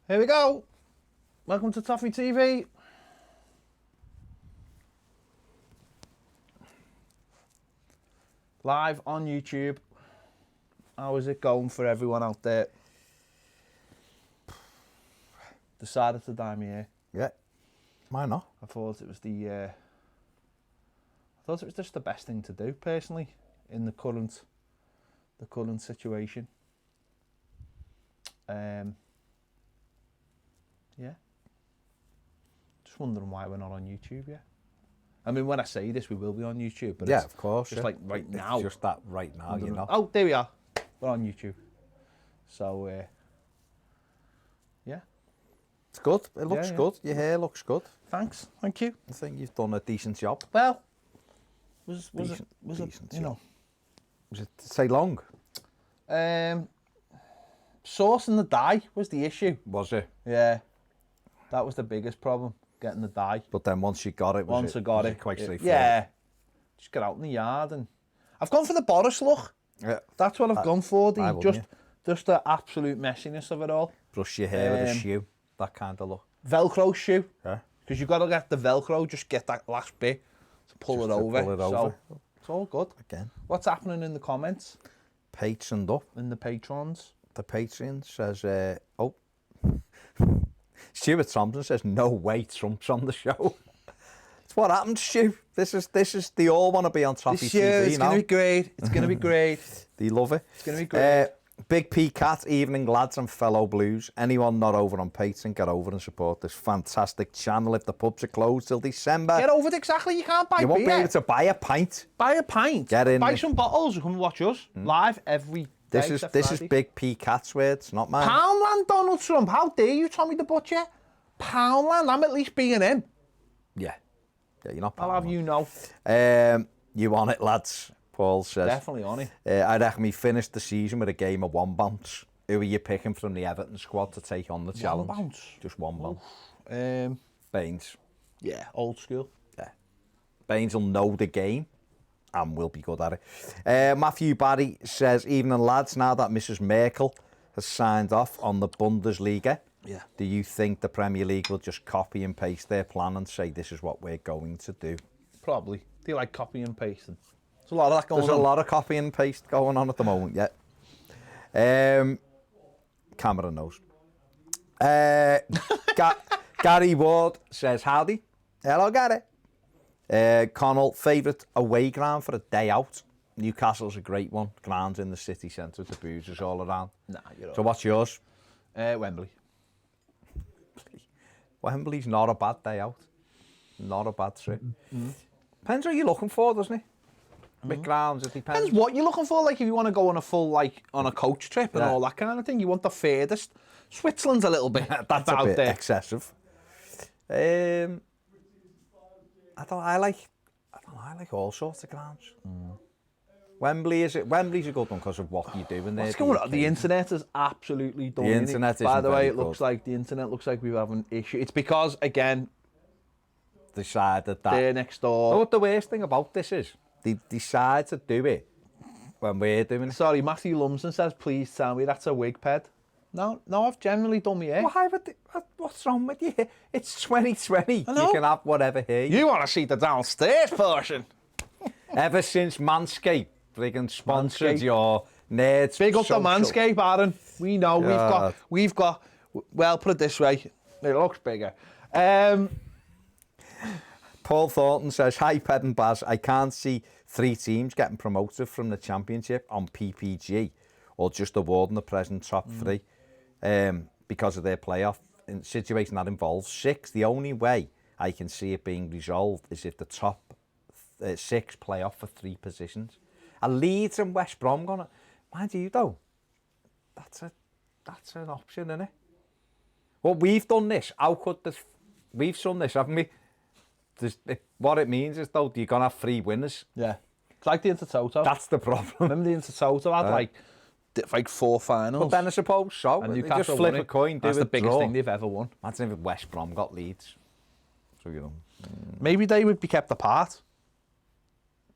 Here we go. Welcome to Toffee TV. Live on YouTube. How is it going for everyone out there? Decided to dye my hair. Yeah. Why not? I thought it was just the best thing to do personally in the current situation. Yeah. Just wondering why we're not on YouTube yet. I mean, when I say this, we will be on YouTube, but yeah, it's of course. just like right now. It's just that right now, you know. Oh, there we are. We're on YouTube. So, yeah. It's good. It looks yeah. good. Your hair looks good. Thanks. Thank you. I think you've done a decent job. Well, was Decent it, you know. Was it, say, long? Sourcing the dye was the issue. Was it? Yeah. That was the biggest problem, getting the dye. But then once you got it, was I got it, quite straightforward? Yeah. Just get out in the yard and... I've gone for the Boris look. Yeah. That's what I've gone for. Just the absolute messiness of it all. Brush your hair with a shoe. That kind of look. Velcro shoe. Yeah. Because you've got to get the Velcro, just get that last bit to pull it over. So it's all good. Again. What's happening in the comments? Patroned up. In the patrons? The Patreon says, Stuart Thompson says, no way Trump's on the show. It's what happened, Stu. This is, they all want to be on Toffee TV it's going to be great. It's going to be great. They love it. It's going to be great. Big P Cat, evening lads and fellow blues. Anyone not over on Patreon, get over and support this fantastic channel if the pubs are closed till December. Get over it, exactly. You can't buy beer. You won't be able to buy a pint. Buy a pint. Get in. Buy some bottles and come watch us live every day. This is Big P Cat's words, not mine. Poundland, Donald Trump. How dare you, Tommy the Butcher? Poundland. I'm at least being him. Yeah. Yeah, you're not. I'll have you know. You on it, lads? Paul says. Definitely on it. I reckon we finished the season with a game of one bounce. Who are you picking from the Everton squad to take on the challenge? One bounce? Just one bounce. Baines. Yeah, old school. Yeah. Baines will know the game and will be good at it. Matthew Barry says, evening lads, now that Mrs. Merkel has signed off on the Bundesliga, do you think the Premier League will just copy and paste their plan and say this is what we're going to do? Probably. They like copy and pasting. There's a lot of that going on. There's a lot of copy and paste going on at the moment, yeah. Cameron knows. Gary Ward says, howdy. Hello, Gary. Connell, favourite away ground for a day out? Newcastle's a great one. Grounds in the city centre, the boozers all around. Nah, you're all so what's yours? Wembley. Wembley's not a bad day out. Not a bad trip. Depends what you're looking for, doesn't it? Big grounds, it depends. Depends what you're looking for. Like if you want to go on a full, on a coach trip and all that kind of thing, you want the furthest. Switzerland's a little bit that's a bit excessive. I like all sorts of grounds. Wembley's a good one because of what you do in there. What's going on? The internet is absolutely done. The internet is. By the way, it looks like the internet looks like we have an issue. It's because again, decided that they're next door. Oh, what the worst thing about this is they decide to do it when we're doing it. Sorry, Matthew Lumsden says, please tell me that's a wig ped. No, I've generally done my hair. What's wrong with you? It's 2020. I know. You can have whatever hair. You want to see the downstairs portion? Ever since Manscaped friggin' sponsored your nerds. Big up the Manscaped, Aaron. We know we've got. Well, put it this way, it looks bigger. Paul Thornton says, hi, Ped and Baz. I can't see 3 teams getting promoted from the Championship on PPG or just awarding the present top 3 because of their playoff situation that involves 6. The only way I can see it being resolved is if the top 6 play off for 3 positions. And Leeds and West Brom gonna, mind you though, that's an option, isn't it? Well, we've done this. We've done this, haven't we? What it means is though, you're gonna have 3 winners. Yeah, it's like the Intertoto. That's the problem. Remember the Intertoto had like 4 finals. But then I suppose so. And you just flip a coin. That's the biggest thing they've ever won. Imagine if West Brom got Leeds. So maybe they would be kept apart.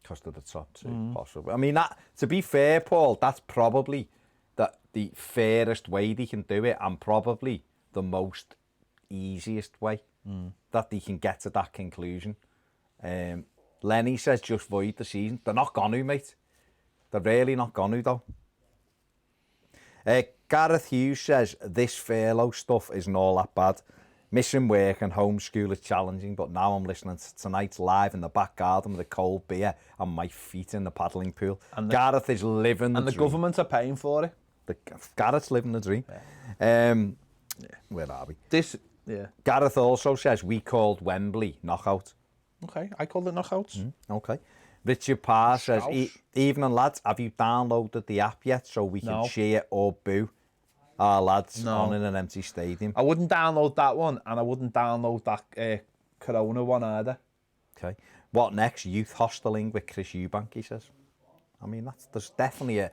Because of the top 2, possibly. I mean, to be fair, Paul, that's probably the fairest way they can do it, and probably the most easiest way that they can get to that conclusion. Lenny says just void the season. They're not going to, mate. They're really not going to, though. Gareth Hughes says this furlough stuff isn't all that bad. Missing work and homeschool is challenging, but now I'm listening to tonight's live in the back garden with a cold beer and my feet in the paddling pool. Gareth is living the dream. And the government are paying for it. Gareth's living the dream. Yeah. Where are we? Yeah. Gareth also says we called Wembley knockout. Okay, I called it knockouts. Okay. Richard Parr says, evening lads, have you downloaded the app yet so we can cheer or boo our lads on in an empty stadium? I wouldn't download that one, and I wouldn't download that Corona one either. Okay. What next? Youth hosteling with Chris Eubank, he says. I mean, there's definitely a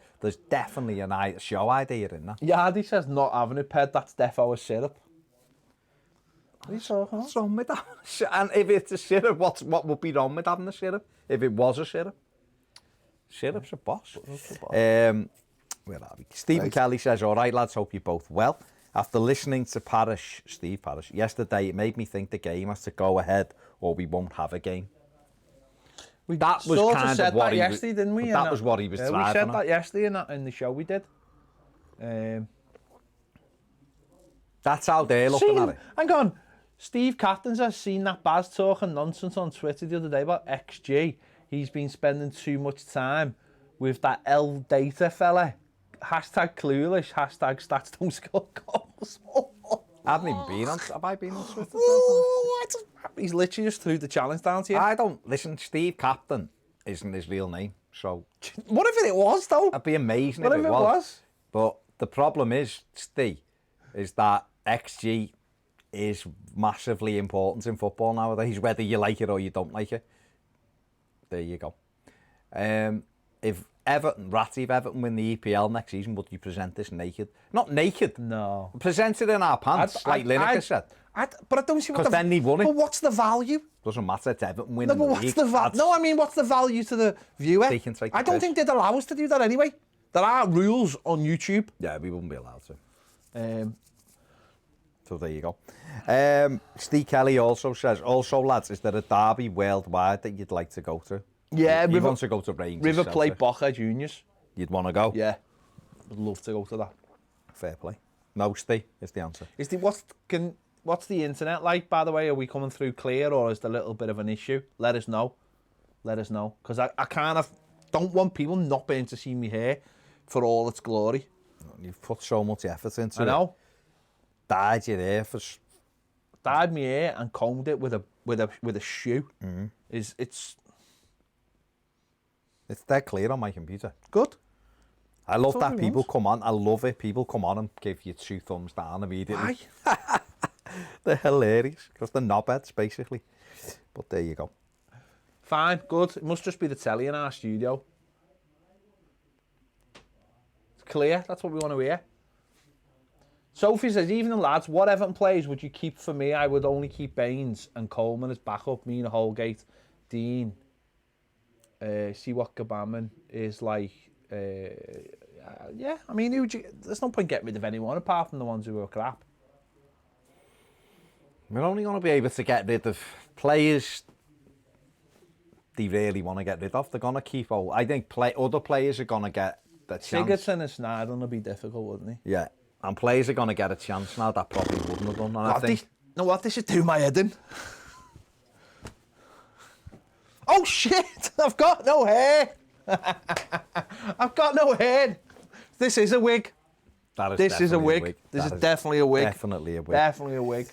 show idea in that. Yardy says not having it, Ped. That's defo a syrup. What are you talking about? What's wrong with that? And if it's a syrup, what would be wrong with having a syrup? If it was a syrup? Syrup's a boss. Where are we? Stephen Kelly says, all right, lads, hope you're both well. After listening to Steve Parish, yesterday, it made me think the game has to go ahead or we won't have a game. That was sort kind of said of what that he yesterday, didn't we? That was what he was driving we said at. that yesterday in the show we did. That's how they're looking at it. Hang on. Steve Captains has seen that Baz talking nonsense on Twitter the other day about XG. He's been spending too much time with that L data fella. Hashtag clueless. Hashtag stats don't score goals. I haven't even been on. Have I been on Twitter? He's literally just threw the challenge down to you. I don't listen. Steve Captain isn't his real name, so what if it was though? I'd be amazing what if it was. But the problem is, Steve, is that XG is massively important in football nowadays, whether you like it or you don't like it. There you go. If Everton win the EPL next season, would you present this naked? Not naked. No. Present it in our pants, like Lineker said. But I don't see what because then they won it. But what's the value? Doesn't matter. It's Everton winning No, but what's the value? No, I mean, what's the value to the viewer? They can take the I don't think they'd allow us to do that anyway. There are rules on YouTube. Yeah, we wouldn't be allowed to. Um, So there you go. Steve Kelly also says, lads, is there a derby worldwide that you'd like to go to? Yeah, he wants to go to Rangers. River Plate Boca Juniors. You'd want to go? Yeah, I'd love to go to that. Fair play. No, Steve is the answer. What's the internet like, by the way? Are we coming through clear, or is there a little bit of an issue? Let us know. Because I kind of don't want people not being to see me here for all its glory. You've put so much effort into it. I know. Dyed your hair for... Dyed my hair and combed it with a shoe. Mm-hmm. It's dead clear on my computer. Good. I love that people come on. I love it. People come on and give you 2 thumbs down immediately. Why? They're hilarious because they're knobheads, basically. But there you go. Fine, good. It must just be the telly in our studio. It's clear. That's what we want to hear. Sophie says, evening lads, what Everton players would you keep for me? I would only keep Baines and Coleman as backup. Mina Holgate, Dean. See what Gabaman is like. Yeah, I mean, there's no point getting rid of anyone apart from the ones who are crap. We're only going to be able to get rid of players they really want to get rid of. They're going to keep all. I think other players are going to get the chance. Sigurdsson and Snyder will be difficult, wouldn't he? Yeah, and players are going to get a chance now that probably wouldn't have done. And I think... know what? This should do my head in. Oh shit! I've got no hair. I've got no hair. This is a wig. This is a wig. This is definitely a wig. Definitely a wig. Definitely a wig.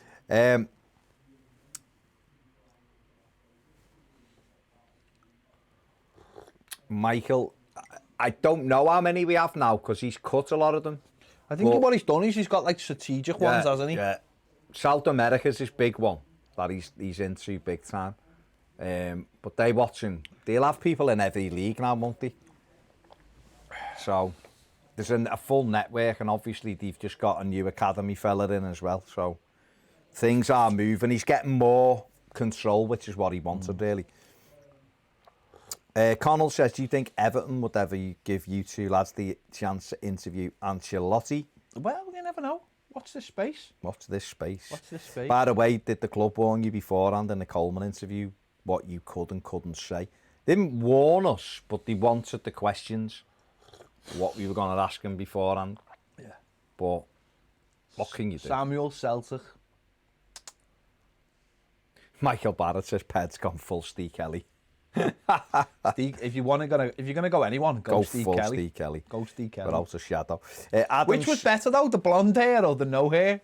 Michael, I don't know how many we have now because he's cut a lot of them. I think what he's done is he's got like strategic ones, hasn't he? Yeah. South America's his big one that he's into big time. But they'll have people in every league now, won't they? So there's a full network, and obviously they've just got a new academy fella in as well. So things are moving. He's getting more control, which is what he wanted, really. Connell says, do you think Everton would ever give you 2 lads the chance to interview Ancelotti? Well, you never know. Watch this space. Watch this space. Watch this space. By the way, did the club warn you beforehand in the Coleman interview what you could and couldn't say? They didn't warn us, but they wanted the questions, what we were going to ask him beforehand. Yeah. But what can you do? Samuel Celtic. Michael Barrett says Ped's gone full Steve Kelly. Steve, if you're gonna go anyone, go Steve full Kelly. Steve Kelly. Go Steve Kelly. Without a shadow. Which was better though, the blonde hair or the no hair?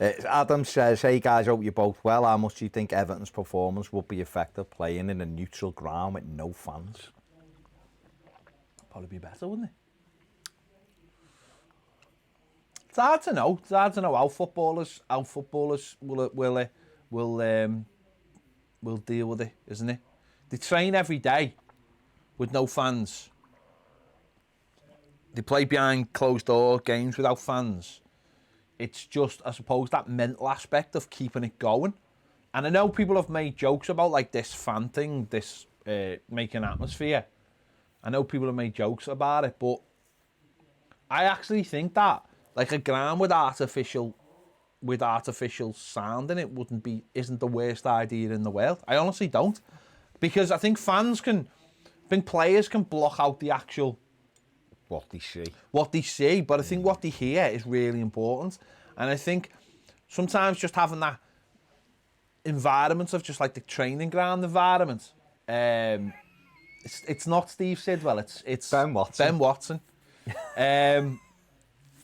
Adam says, hey guys, hope you're both well. How much do you think Everton's performance would be affected playing in a neutral ground with no fans? Probably be better, wouldn't it? It's hard to know. It's hard to know how footballers will deal with it, isn't it? They train every day with no fans. They play behind closed door games without fans. It's just, I suppose, that mental aspect of keeping it going. And I know people have made jokes about like this fan thing, this making atmosphere. I know people have made jokes about it, but I actually think that like a ground with artificial sound in it isn't the worst idea in the world. I honestly don't, because I think players can block out the actual what they see, but I think what they hear is really important. And I think sometimes just having that environment of just like the training ground environment, it's not Steve Sidwell, it's Ben Watson.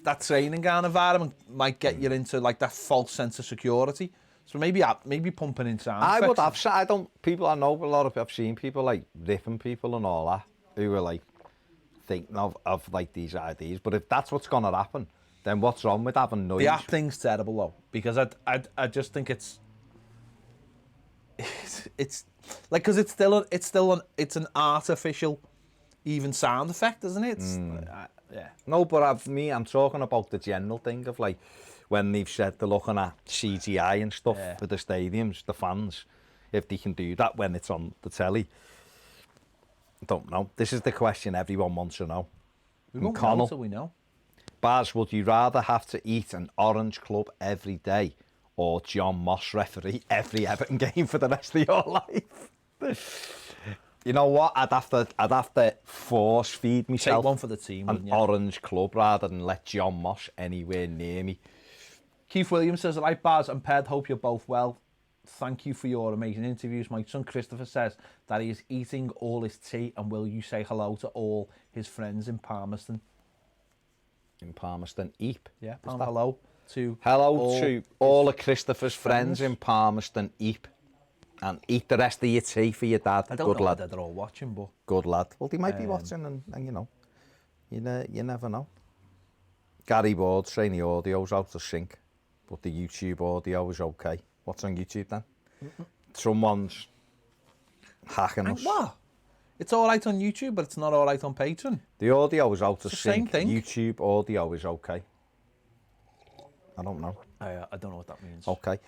That training ground environment might get you into like that false sense of security. So maybe pumping in sound I effects. would have. I know a lot of. I've seen people like ripping people and all that who are like thinking of like these ideas. But if that's what's going to happen, then what's wrong with having noise? The app thing's terrible though, because I just think it's like, because it's an artificial even sound effect, isn't it? Yeah. No, but I'm talking about the general thing of like when they've said they're looking at CGI and stuff for the stadiums, the fans, if they can do that when it's on the telly. I don't know. This is the question everyone wants to know. We won't know until we know. Baz, would you rather have to eat an orange club every day or John Moss referee every Everton game for the rest of your life? You know what? I'd have to force feed myself. Take one for the team, an orange club rather than let John Moss anywhere near me. Keith Williams says, "Right, Baz and Ped, hope you're both well. Thank you for your amazing interviews. My son Christopher says that he is eating all his tea, and will you say hello to all his friends in Palmerston?" In Palmerston, Eep. Yeah, hello to all of Christopher's friends in Palmerston, Eep. And eat the rest of your tea for your dad. I don't know whether they're all watching, but... Good lad. Well, they might be watching and you know, you never know. Gary Ward saying the audio's out of sync, but the YouTube audio is okay. What's on YouTube then? Someone's hacking us. What? It's all right on YouTube, but it's not all right on Patreon. The audio is out of sync. Same thing. YouTube audio is okay. I don't know. I don't know what that means. Okay.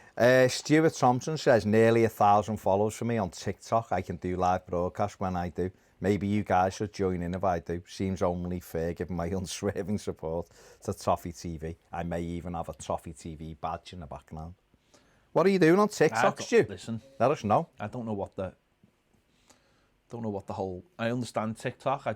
Stuart Thompson says, nearly 1,000 followers for me on TikTok. I can do live broadcasts when I do. Maybe you guys should join in if I do. Seems only fair given my unswerving support to Toffee TV. I may even have a Toffee TV badge in the background. What are you doing on TikTok, Stu? Listen. Let us know. I don't know what the whole... I understand TikTok,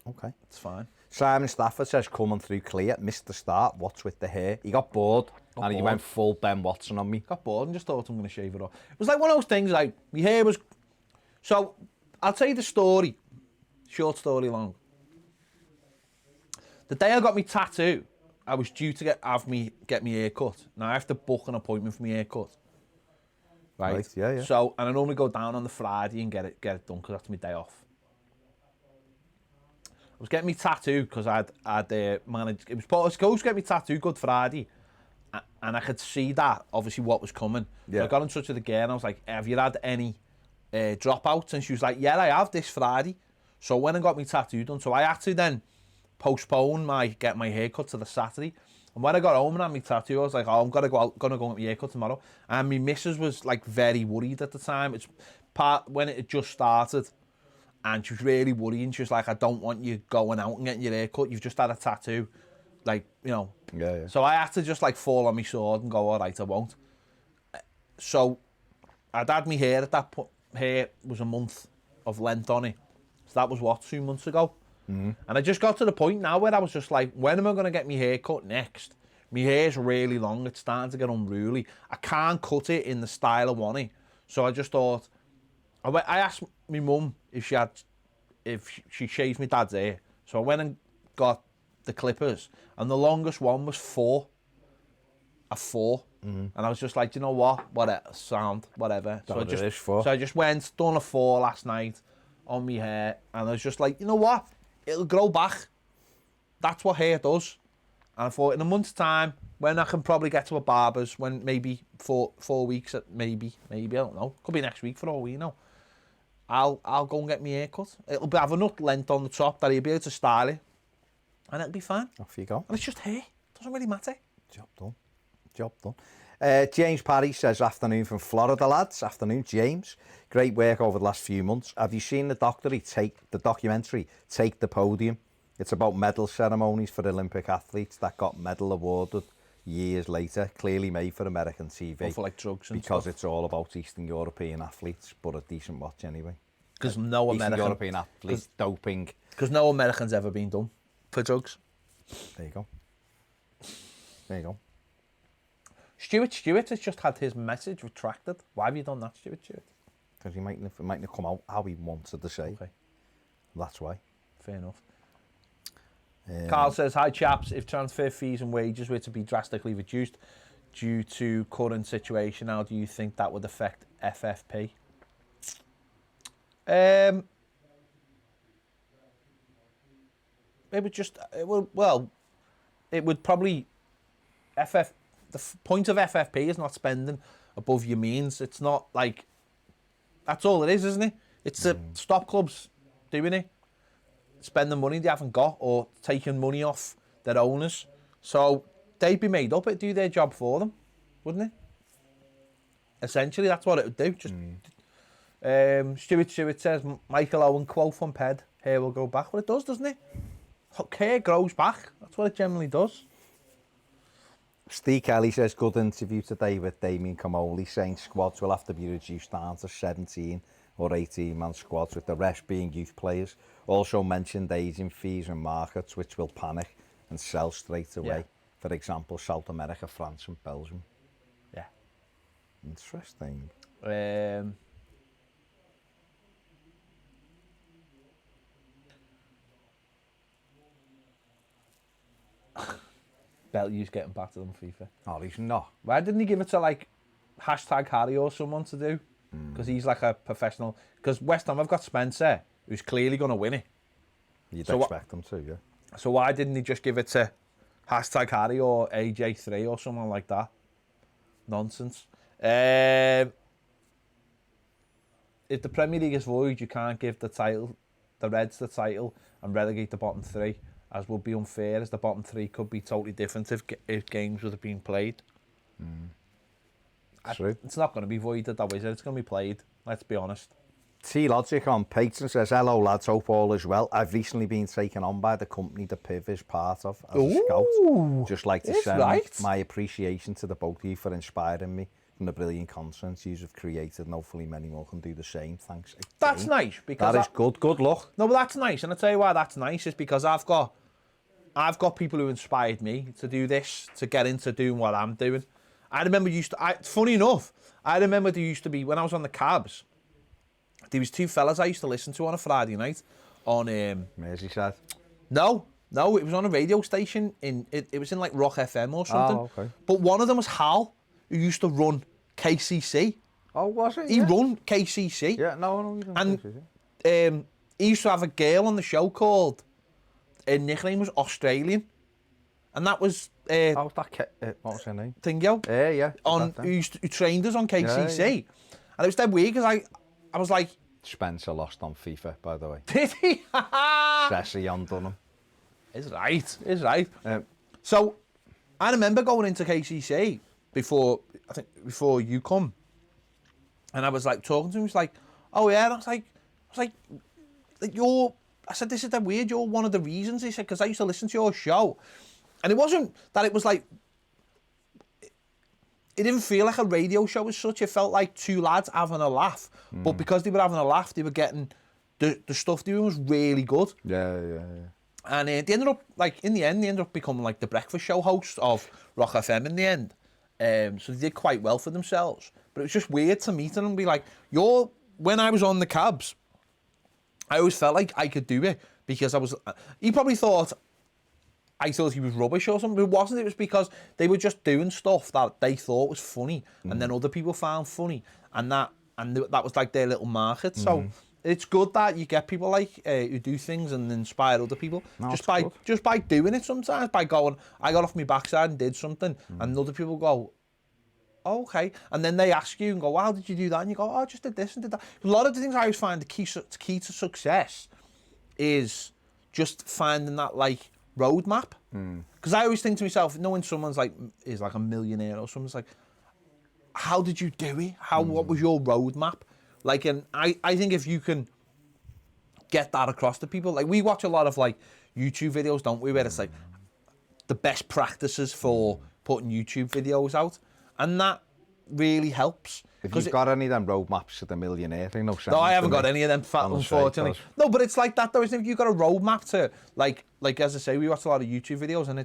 Okay. It's fine. Simon Stafford says, coming through clear, missed the start, what's with the hair? He got bored he went full Ben Watson on me. Got bored and just thought I'm going to shave it off. It was like one of those things, like, my hair was... So, I'll tell you the story. Short story long. The day I got my tattoo, I was due to get my hair cut. Now, I have to book an appointment for my hair cut. Right? Yeah. So, and I normally go down on the Friday and get it done, because that's my day off. I was getting me tattoo because I'd managed. I was supposed to get me tattoo Good Friday, and I could see that obviously what was coming. Yeah. So I got in touch with the girl and I was like, "Have you had any dropouts?" And she was like, "Yeah, I have this Friday." So I went and got me tattoo done. So I had to then postpone get my haircut to the Saturday. And when I got home and had my tattoo, I was like, "Oh, I'm gonna go get my haircut tomorrow." And my missus was like very worried at the time. It's when it had just started. And she was really worrying. She was like, I don't want you going out and getting your hair cut. You've just had a tattoo. Like, you know. Yeah. So I had to just like fall on my sword and go, all right, I won't. So I'd had my hair at that point. Hair was a month of length on it. So that was what, 2 months ago? And I just got to the point now where I was just like, when am I going to get my hair cut next? My hair's really long. It's starting to get unruly. I can't cut it in the style I want it. So I just thought, I asked my mum if she shaved my dad's hair. So I went and got the clippers, and the longest one was 4. A 4. And I was just like, you know what? Whatever. So I just went, done a 4 last night on my hair, and I was just like, you know what? It'll grow back. That's what hair does. And I thought in a month's time, when I can probably get to a barber's, when maybe 4 weeks, maybe, I don't know. Could be next week for all we know. I'll go and get my hair cut. It'll have enough length on the top that he'll be able to style it. And it'll be fine. Off you go. And it's just hair. Doesn't really matter. Job done. James Parry says, afternoon from Florida, lads. Afternoon, James. Great work over the last few months. Have you seen the documentary, Take the Podium? It's about medal ceremonies for Olympic athletes that got medal awarded years later, clearly made for American TV. Or for like drugs and because stuff. It's all about Eastern European athletes, but a decent watch anyway. Because no Eastern American... European athletes, doping. Because no American's ever been done for drugs. There you go. Stuart has just had his message retracted. Why have you done that, Stuart? Because he mightn't have come out how he wanted to say. Okay. That's why. Fair enough. Carl says, hi chaps, if transfer fees and wages were to be drastically reduced due to current situation, how do you think that would affect FFP? It would probably... The point of FFP is not spending above your means. It's not like... That's all it is, isn't it? It's to stop clubs doing it. Spending money they haven't got or taking money off their owners. So they'd be made up. It'd do their job for them, wouldn't it? Essentially, that's what it would do. Just Stuart says, Michael Owen quote from Ped, hair will go back. Well, it does, doesn't it? Hair grows back. That's what it generally does. Steve Kelly says, good interview today with Damien Comolli, saying squads will have to be reduced down to 17 or 18-man squads, with the rest being youth players. Also mentioned aging fees and markets, which will panic and sell straight away. Yeah. For example, South America, France and Belgium. Yeah. Interesting. Belgium's getting battered on FIFA. Oh, he's not. Why didn't he give it to like #Harry or someone to do? Because he's like a professional. Because West Ham have got Spencer, who's clearly going to win it. You'd expect them to, yeah. So why didn't he just give it to #Harry or AJ3 or someone like that? Nonsense. If the Premier League is void, you can't give the Reds the title and relegate the bottom 3, as would be unfair, as the bottom 3 could be totally different if games would have been played. True. It's not going to be voided, though, is it? It's going to be played, let's be honest. T-Logic on Patreon says, hello lads, hope all is well. I've recently been taken on by the company the Piv is part of as a scout. Just like to send my appreciation to the both of you for inspiring me from the brilliant content you have created, and hopefully many more can do the same. Thanks again. That's nice, because that is good. Good luck. No, but that's nice, and I'll tell you why that's nice, is because I've got people who inspired me to do this, to get into doing what I'm doing. I remember funny enough, I remember there used to be, when I was on the cabs, there was 2 fellas I used to listen to on a Friday night on... Merseyside? No, it was on a radio station, it was in like Rock FM or something. Oh, okay. But one of them was Hal, who used to run KCC. Oh, was it? He run KCC. Yeah, no, he didn't. And he used to have a girl on the show called... Her nickname was Australian. And that was... what was her name? Tingo. Yeah. Who trained us on KCC. Yeah. And it was dead weird, because I was like... Spencer lost on FIFA, by the way. Did he? Sessy on Dunham. Is right. So, I remember going into KCC before you come. And I was like talking to him, he was like, oh yeah, and I was like, I said, this is that weird, you're one of the reasons. He said, because I used to listen to your show. And it wasn't that it was like, it didn't feel like a radio show as such. It felt like two lads having a laugh. But because they were having a laugh, they were getting, the stuff they were doing was really good. Yeah. And they ended up, like, in the end, they ended up becoming like the breakfast show host of Rock FM in the end. So they did quite well for themselves. But it was just weird to meet them and be like, when I was on the cabs, I always felt like I could do it because he probably thought I thought he was rubbish or something, but it wasn't. It was because they were just doing stuff that they thought was funny, and then other people found funny, and that was like their little market. So it's good that you get people like who do things and inspire other people just by doing it sometimes, by going, I got off my backside and did something, and other people go, oh, okay, and then they ask you and go, how did you do that? And you go, oh, I just did this and did that. A lot of the things I always find the key to success is just finding that like roadmap. Because I always think to myself, knowing someone's like is like a millionaire or someone's like, how did you do it? What was your roadmap? Like, and I think if you can get that across to people, like we watch a lot of like YouTube videos, don't we, where it's like the best practices for putting YouTube videos out, and that really helps. If you've got any of them roadmaps to the millionaire, no, I haven't got any of them, unfortunately. No, but it's like that though, isn't it? If you've got a roadmap to, like as I say, we watch a lot of YouTube videos, and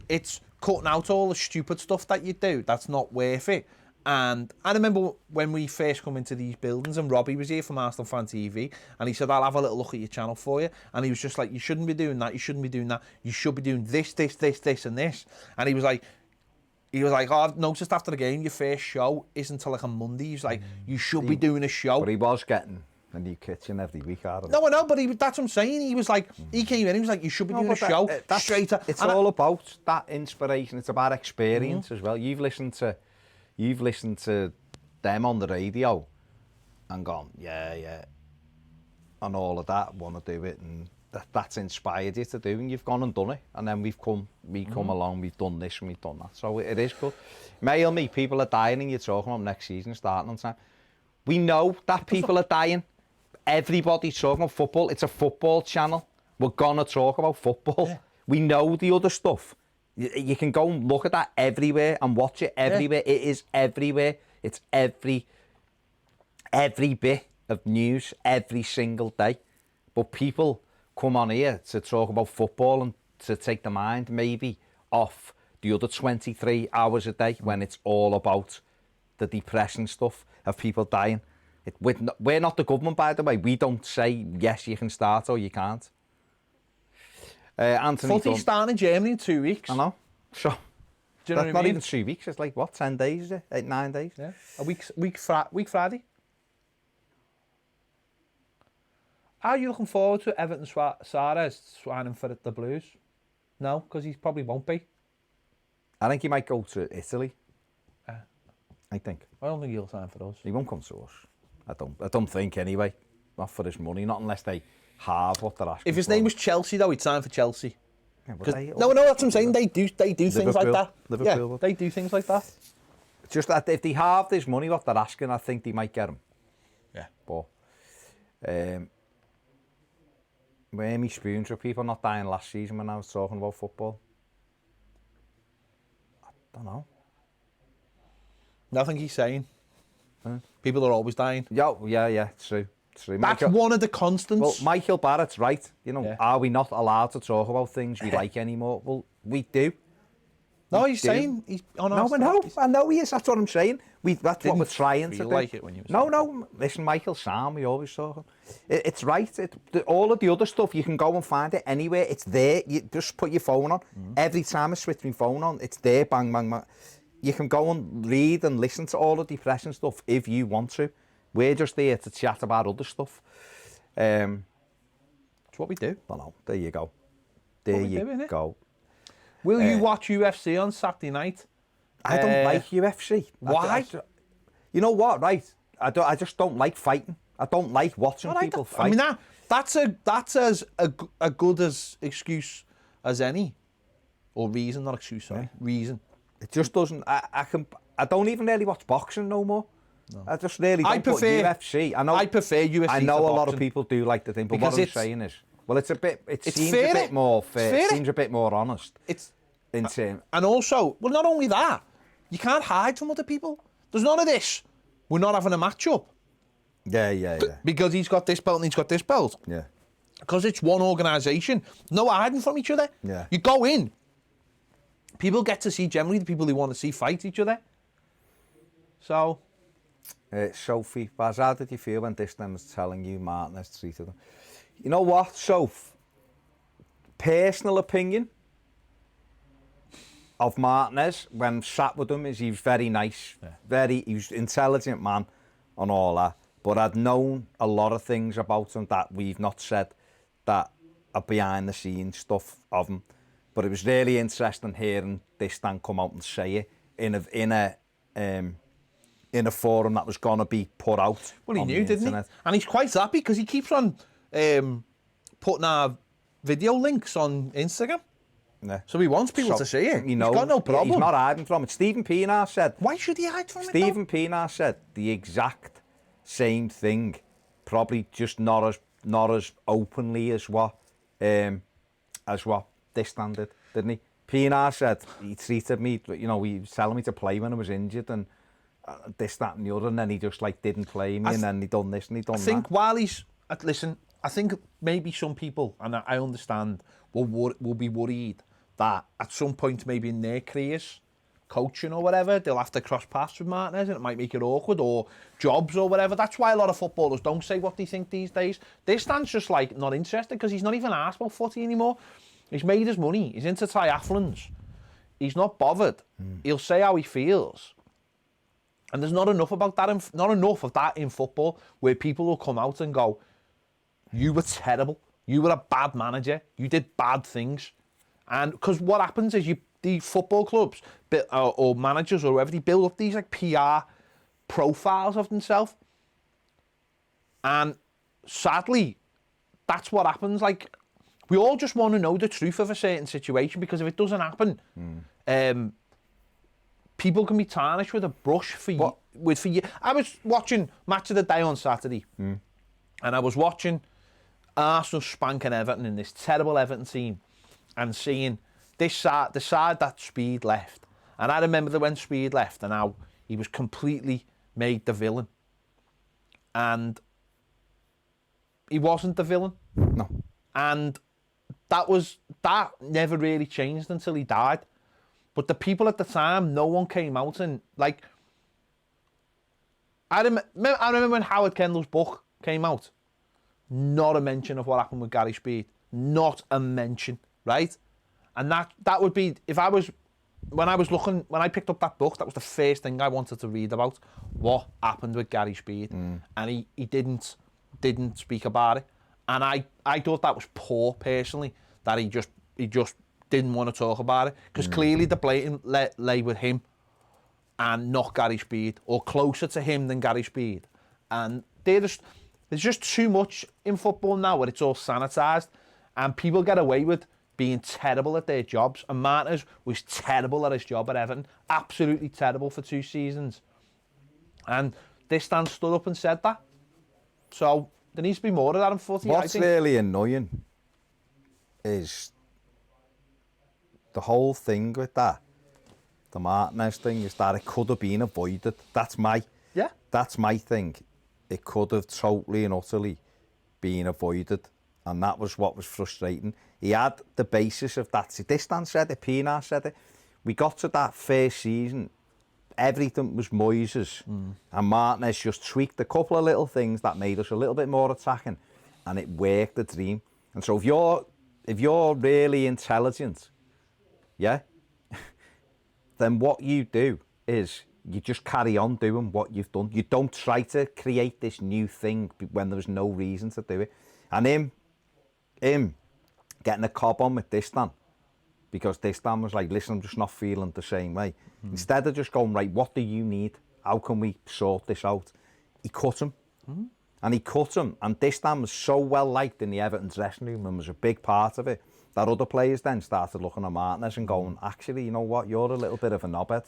it's cutting out all the stupid stuff that you do that's not worth it. And I remember when we first come into these buildings, and Robbie was here from Arsenal Fan TV, and he said, I'll have a little look at your channel for you. And he was just like, you shouldn't be doing that, you shouldn't be doing that, you should be doing this, this, this, this, and this. And he was like, oh, I've noticed after the game, your first show isn't until like a Monday. He's like, you should be doing a show. But he was getting a new kitchen every week out of it. No, I know, but that's what I'm saying. He was like, he came in, he was like, you should be doing a show straight. It's all about that inspiration. It's about experience as well. You've listened to them on the radio and gone, yeah, and all of that, want to do it, and that's inspired you to do, and you've gone and done it, and then we come along, we've done this and we've done that, so it is good. Me, people are dying, and you're talking about next season starting on time. We know that people are dying. Everybody's talking about football. It's a football channel. We're gonna talk about football. Yeah. We know the other stuff. You can go and look at that everywhere and watch it everywhere. Yeah. It is everywhere. It's every bit of news every single day. But people come on here to talk about football and to take the mind maybe off the other 23 hours a day when it's all about the depressing stuff of people dying. We're not the government, by the way. We don't say, yes, you can start or you can't. Anthony Footy's starting in Germany in 2 weeks. I know. So, do you know what I mean? Not even 3 weeks. It's like, what, 10 days? 8, 9 days? Yeah. A week Friday. Are you looking forward to Everton Suarez signing for the Blues? No, because he probably won't be. I think he might go to Italy. I think. I don't think he'll sign for us. He won't come to us. I don't think anyway. Not for his money. Not unless they have what they're asking. If his name was Chelsea, though, he'd sign for Chelsea. Yeah, no, that's what I'm saying. They do things like that. Liverpool. Yeah, they do things like that. Just that if they have this money, what they're asking, I think they might get him. Yeah. But where me spoons were people not dying last season when I was talking about football? I don't know. Nothing he's saying. People are always dying. Yeah, true. That's one of the constants. Well, Michael Barrett's right. You know, Are we not allowed to talk about things we like anymore? Well, we do. No, he's saying he's on our side. I know he is. That's what I'm saying. That's what we're trying to do. Like it when you no. Listen, Michael, Sam, we always talk. It's right. All of the other stuff, you can go and find it anywhere. It's there. You just put your phone on. Every time I switch my phone on, it's there. Bang, bang, bang. You can go and read and listen to all the depressing stuff if you want to. We're just there to chat about other stuff. It's what we do. I know. There you go. There you go. Will you watch UFC on Saturday night? I don't like UFC. Why? You know what? Right. I just don't like fighting. I don't like watching people fight. I mean, that's as a good as excuse as any, or reason, not excuse. Sorry, reason. It just doesn't. I don't even really watch boxing no more. I just really don't. I prefer UFC. I prefer UFC. I know a lot of people do like the thing, but what I'm saying is, well, it seems fairer. a bit more fair. It Seems a bit more honest. And also, well, not only that, you can't hide from other people. There's none of this. We're not having a match-up. Yeah. Because he's got this belt and he's got this belt. Yeah. Because it's one organisation. No hiding from each other. Yeah. You go in. People get to see, generally, the people they want to see fight each other. So... Sophie, Baz, how did you feel when Distan was telling you Martinez treated him? You know what, Soph? Personal opinion of Martinez when sat with him is he's very nice, he's an intelligent man and all that. But I'd known a lot of things about him that we've not said that are behind the scenes stuff of him. But it was really interesting hearing Distan come out and say it in a forum that was going to be put out. Well, he knew, didn't he? And he's quite happy because he keeps on putting our video links on Instagram. Yeah. So he wants people to see it. He's got no problem. He's not hiding from it. Stephen Pienaar said... Why should he hide from it, Stephen Pienaar said the exact same thing, probably just not as openly as what Distan did, didn't he? Pienaar said he treated me, he was telling me to play when I was injured and this, that and the other, and then he just didn't play me, and then he done this and he done that. I think while he's... Listen, I think maybe some people, and I understand, will be worried that at some point maybe in their careers, coaching or whatever, they'll have to cross paths with Martinez and it might make it awkward, or jobs or whatever. That's why a lot of footballers don't say what they think these days. Distan's just not interested because he's not even asked about footy anymore. He's made his money. He's into triathlons. He's not bothered. He'll say how he feels. And there's not enough about that, not enough of that in football where people will come out and go, you were terrible. You were a bad manager. You did bad things. And because what happens is the football clubs or managers or whoever, they build up these PR profiles of themselves. And sadly, that's what happens. We all just want to know the truth of a certain situation, because if it doesn't happen, people can be tarnished with a brush for you. I was watching Match of the Day on Saturday, and I was watching Arsenal spanking Everton in this terrible Everton team, and seeing the side that Speed left. And I remember that when Speed left and how he was completely made the villain. And he wasn't the villain. No. And that never really changed until he died. But the people at the time, no one came out and I remember when Howard Kendall's book came out. Not a mention of what happened with Gary Speed. Not a mention, right? And that would be, when I picked up that book, that was the first thing I wanted to read about, what happened with Gary Speed. And he didn't speak about it. And I thought that was poor, personally, that he just didn't want to talk about it, because clearly the blame lay with him and not Gary Speed, or closer to him than Gary Speed. And there's just too much in football now where it's all sanitised and people get away with being terrible at their jobs. And Martinez was terrible at his job at Everton, absolutely terrible for 2 seasons. And Distan stood up and said that. So there needs to be more of that in footy. What's really annoying is the whole thing with that, the Martinez thing, is that it could have been avoided. That's my thing. It could have totally and utterly been avoided. And that was what was frustrating. He had the basis of that. Distan said it, Pienaar said it. We got to that first season, everything was Moyes'. And Martinez just tweaked a couple of little things that made us a little bit more attacking. And it worked the dream. And so if you're really intelligent, then what you do is you just carry on doing what you've done. You don't try to create this new thing when there's no reason to do it. And him getting a cob on with Distan, because Distan was like, listen, I'm just not feeling the same way. Instead of just going, right, what do you need? How can we sort this out? He cut him. And he cut him. And Distan was so well liked in the Everton dressing room and was a big part of it, that other players then started looking at Martinez and going, actually, you know what, you're a little bit of a knobhead.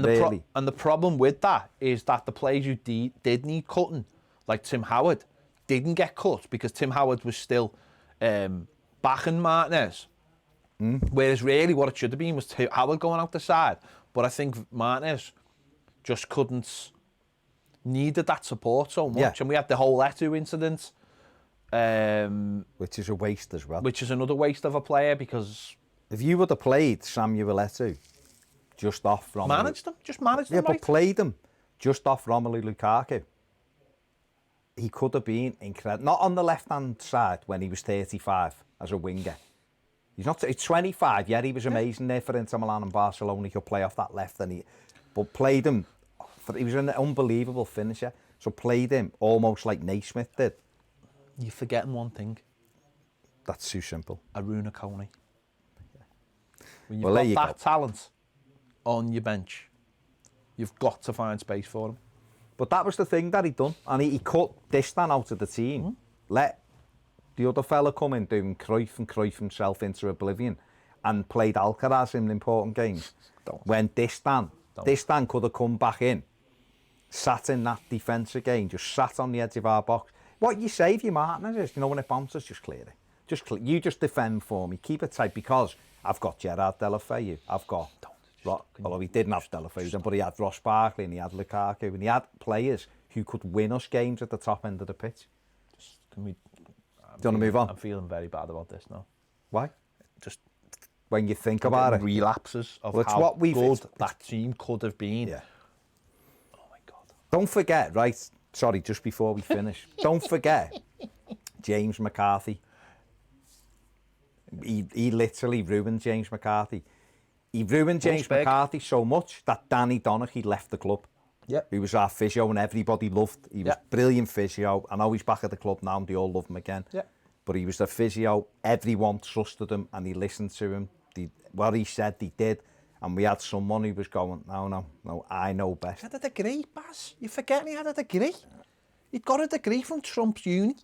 And really. And the problem with that is that the players who did need cutting, like Tim Howard, didn't get cut because Tim Howard was still backing Martinez. Whereas really what it should have been was Howard going out the side. But I think Martinez just needed that support so much. Yeah. And we had the whole Etu incident. Which is a waste as well. Which is another waste of a player because... If you would have played Samuel Eto'o just off Romelu... Managed them, right? But played him just off Romelu Lukaku. He could have been incredible. Not on the left-hand side when he was 35 as a winger. He's 25, yeah, he was amazing there for Inter Milan and Barcelona. He could play off that left, but played him. He was an unbelievable finisher. So played him almost like Naismith did. You're forgetting one thing. That's too simple. Aruna Coney. When you've got that talent on your bench, you've got to find space for him. But that was the thing that he'd done. And he cut Distan out of the team. Let the other fella come in doing Cruyff and Cruyff himself into oblivion and played Alcaraz in important games. When Distan could have come back in, sat in that defence again, just sat on the edge of our box. What you say if you're Martinez is, when it bounces, just clear it. You just defend for me. Keep it tight because I've got Gerard Deulofeu. I've got... Although he didn't have Deulofeu then, but he had Ross Barkley and he had Lukaku and he had players who could win us games at the top end of the pitch. Do you want to move on? I'm feeling very bad about this now. Why? Just when you think about it. Relapses of how good that team could have been. Yeah. Oh my God. Don't forget, right? Sorry, just before we finish. Don't forget James McCarthy. He literally ruined James McCarthy. He ruined James McCarthy so much that Danny Donaghy left the club. Yep. He was our physio and everybody loved. He was brilliant physio. I know he's back at the club now and they all love him again. Yep. But he was the physio. Everyone trusted him and he listened to him. What he said, he did. And we had someone who was going, no, I know best. He had a degree, Baz. You're forgetting he had a degree. He'd got a degree from Trump's uni.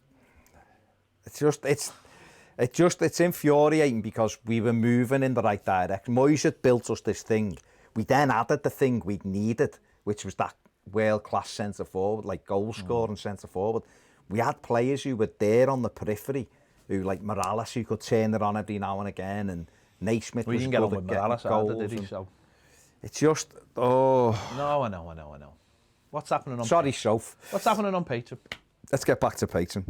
It's infuriating because we were moving in the right direction. Moyes had built us this thing. We then added the thing we needed, which was that world-class centre-forward, like goal-scoring centre-forward. We had players who were there on the periphery, who like Morales, who could turn it on every now and again, and Naismith was good at getting goals. Did he? So. It's just, No, I know. What's happening on Sorry, Soph. What's happening on Patreon? Let's get back to Patreon.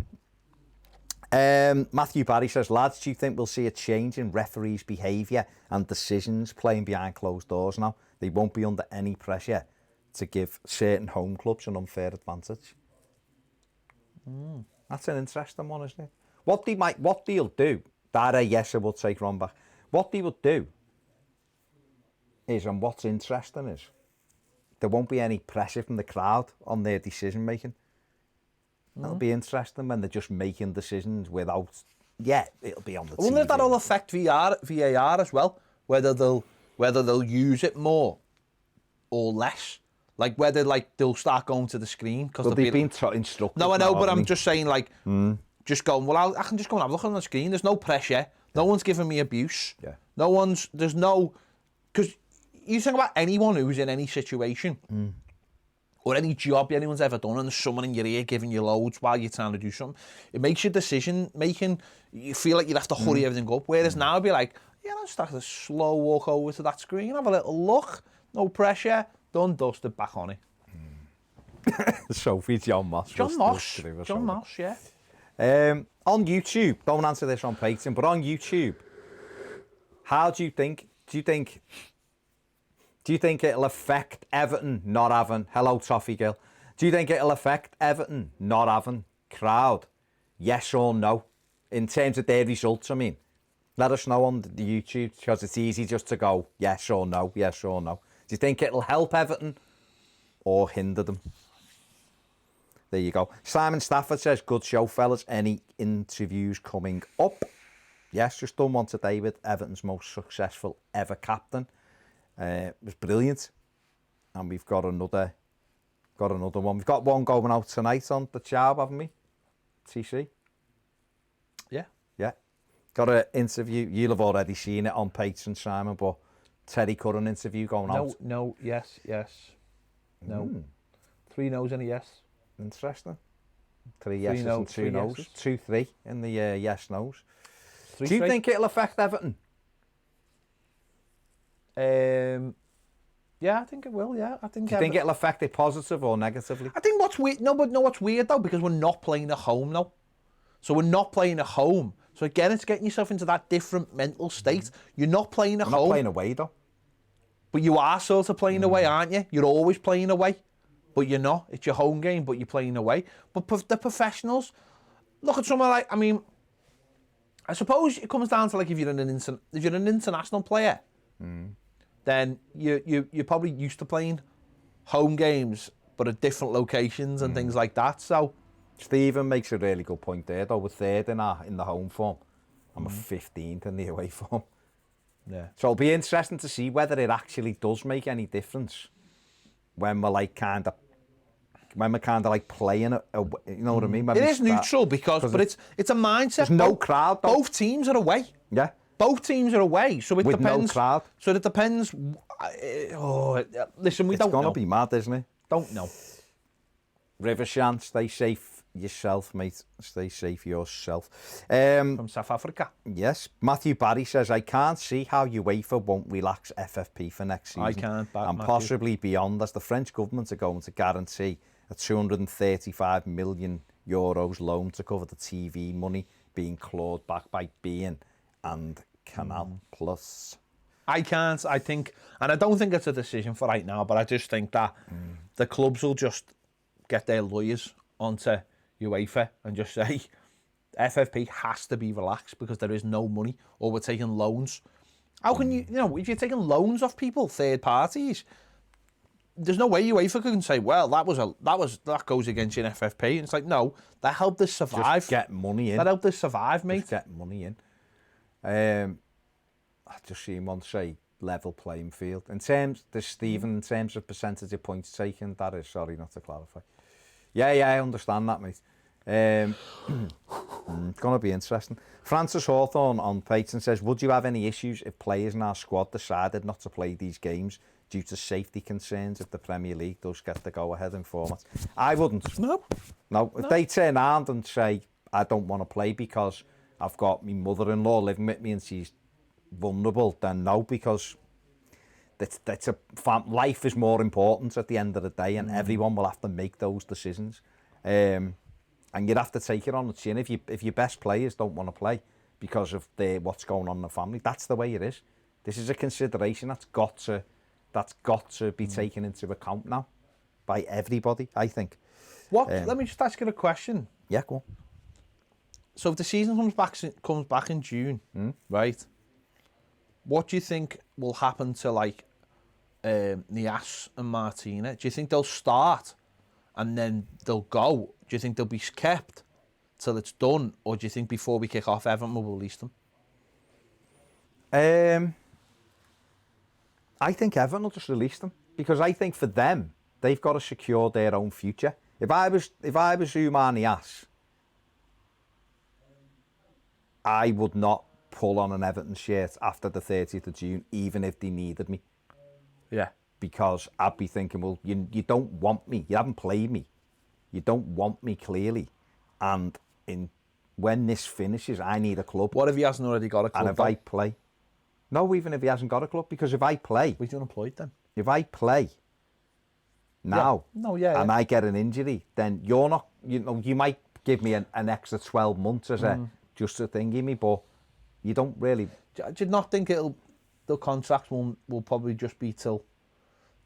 Matthew Barry says, lads, do you think we'll see a change in referees' behaviour and decisions playing behind closed doors now? They won't be under any pressure to give certain home clubs an unfair advantage. That's an interesting one, isn't it? What they'll do, Dara Yesser will take Ron back. What they will do is, and what's interesting is, there won't be any pressure from the crowd on their decision making. That'll be interesting when they're just making decisions without... Yeah, it'll be on the TV. I wonder if that'll affect VAR as well, whether they'll use it more or less. Like whether they'll start going to the screen because they've been instructed. No, I know, but I'm just saying just going. Well, I can just go and have a look on the screen. There's no pressure. No one's giving me abuse. Yeah. There's no, because you think about anyone who's in any situation. Or any job anyone's ever done, and there's someone in your ear giving you loads while you're trying to do something, it makes your decision making, you feel like you'd have to hurry everything up. Whereas now it'd be like, I'll just have to slow walk over to that screen, have a little look, no pressure, done, dusted, back on it. Sophie, John Moss, yeah. On YouTube, don't answer this on Patreon, but on YouTube, how do you think it'll affect Everton not having... Hello, Toffee girl. Do you think it'll affect Everton not having crowd? Yes or no? In terms of their results, I mean. Let us know on the YouTube, because it's easy just to go yes or no, yes or no. Do you think it'll help Everton or hinder them? There you go. Simon Stafford says, good show, fellas. Any interviews coming up? Yes, just done one today with Everton's most successful ever captain. It was brilliant, and we've got another one. We've got one going out tonight on the job, haven't we? TC. Yeah. Got an interview. You'll have already seen it on Patreon, Simon, but Terry Curran interview going out? No, yes. No. 3 no's and a yes. Interesting. 3 yeses and 2 3 no's. yeses. 2-3 in the yes no's. 3 Do you straight. think it'll affect Everton? Yeah, I think it will. Yeah, I think. Do you think it'll affect it positive or negatively? I think what's weird. No, but what's weird though, because we're not playing at home now. So we're not playing at home. So again, it's getting yourself into that different mental state. You're not playing at We're not home, playing away though. but you are sort of playing away, aren't you? You're always playing away, but you're not. It's your home game, but you're playing away. But the professionals, look at someone like. I mean, I suppose it comes down to like if you're an international player, then you're probably used to playing home games, but at different locations and things like that. So. Stephen makes a really good point there, though. We're third in the home form, and we're 15th in the away form. Yeah. So it'll be interesting to see whether it actually does make any difference when we're like kind of like playing it. You know what I mean? When It we is start- neutral because it's a mindset. There's no crowd, though. Both teams are away. Yeah. Both teams are away, so it With depends. no crowd. So it depends. Listen, we It's don't gonna know. be mad, isn't it? Don't know. Rivershan, stay safe yourself, mate. Stay safe yourself. From South Africa. Yes. Matthew Barry says, I can't see how UEFA won't relax FFP for next season. I can't, and Matthew. possibly beyond, as the French government are going to guarantee a €235 million loan to cover the TV money being clawed back by beIN and Canal Plus. I can't. I think, and I don't think it's a decision for right now, but I just think that the clubs will just get their lawyers onto UEFA and just say FFP has to be relaxed because there is no money, or we're taking loans. How can you if you're taking loans off people, third parties, there's no way UEFA can say, well, that goes against your FFP. And it's like, no, that helped us survive. Just get money in. That helped us survive, mate. Just get money in. I just see him on say level playing field. In terms of percentage of points taken, that is, sorry not to clarify. Yeah, I understand that, mate. It's going to be interesting. Francis Hawthorne on Patreon says, would you have any issues if players in our squad decided not to play these games due to safety concerns if the Premier League does get the go-ahead in format? I wouldn't. No. If they turn around and say, I don't want to play because I've got my mother-in-law living with me and she's vulnerable, then no, because life is more important at the end of the day, and everyone will have to make those decisions. And you'd have to take it on the chin if your best players don't want to play because of what's going on in the family. That's the way it is. This is a consideration that's got to be taken into account now by everybody, I think. Let me just ask you a question. Yeah, go on. So if the season comes back in June, right? What do you think will happen to like Nias and Martinez? Do you think they'll start and then they'll go? Do you think they'll be kept till it's done, or do you think before we kick off, Everton will release them? I think Everton will just release them because I think for them they've got to secure their own future. If I was Oumar Nias, I would not pull on an Everton shirt after the 30th of June, even if they needed me. Yeah. Because I'd be thinking, well, you don't want me. You haven't played me. You don't want me, clearly. And when this finishes, I need a club. What if he hasn't already got a club? And if I play... No, even if he hasn't got a club, because if I play... He's unemployed then. If I play now and I get an injury, then you're not... You might give me an extra 12 months as just a thingy me, but you don't really... Do you not think the contract will probably just be till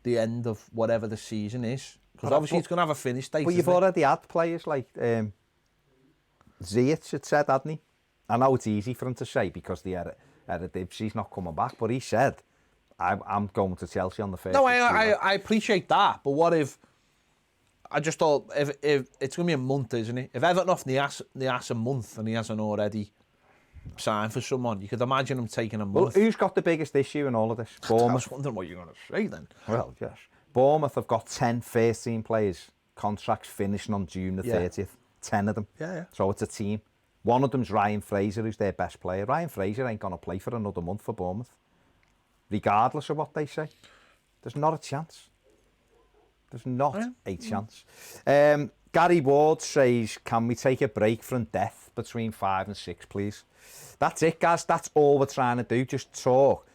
the end of whatever the season is? Because obviously it's going to have a finish date. But you've already had players like Ziyech had said, hadn't he? I know it's easy for him to say because the Eredivisie's not coming back, but he said, I'm going to Chelsea on the 1st. No, I appreciate that, but what if... I just thought, if it's going to be a month, isn't it? If Everton off Nias a month and he hasn't already signed for someone, you could imagine him taking a month. Well, who's got the biggest issue in all of this? Bournemouth. I was wondering what you're going to say then. Well, yes. Bournemouth have got 10 first-team players, contracts finishing on June the 30th. 10 of them. Yeah. So it's a team. One of them's Ryan Fraser, who's their best player. Ryan Fraser ain't going to play for another month for Bournemouth. regardless of what they say. There's not a chance. There's not a chance. Gary Ward says, can we take a break from death between 5 and 6, please? That's it, guys. That's all we're trying to do. Just talk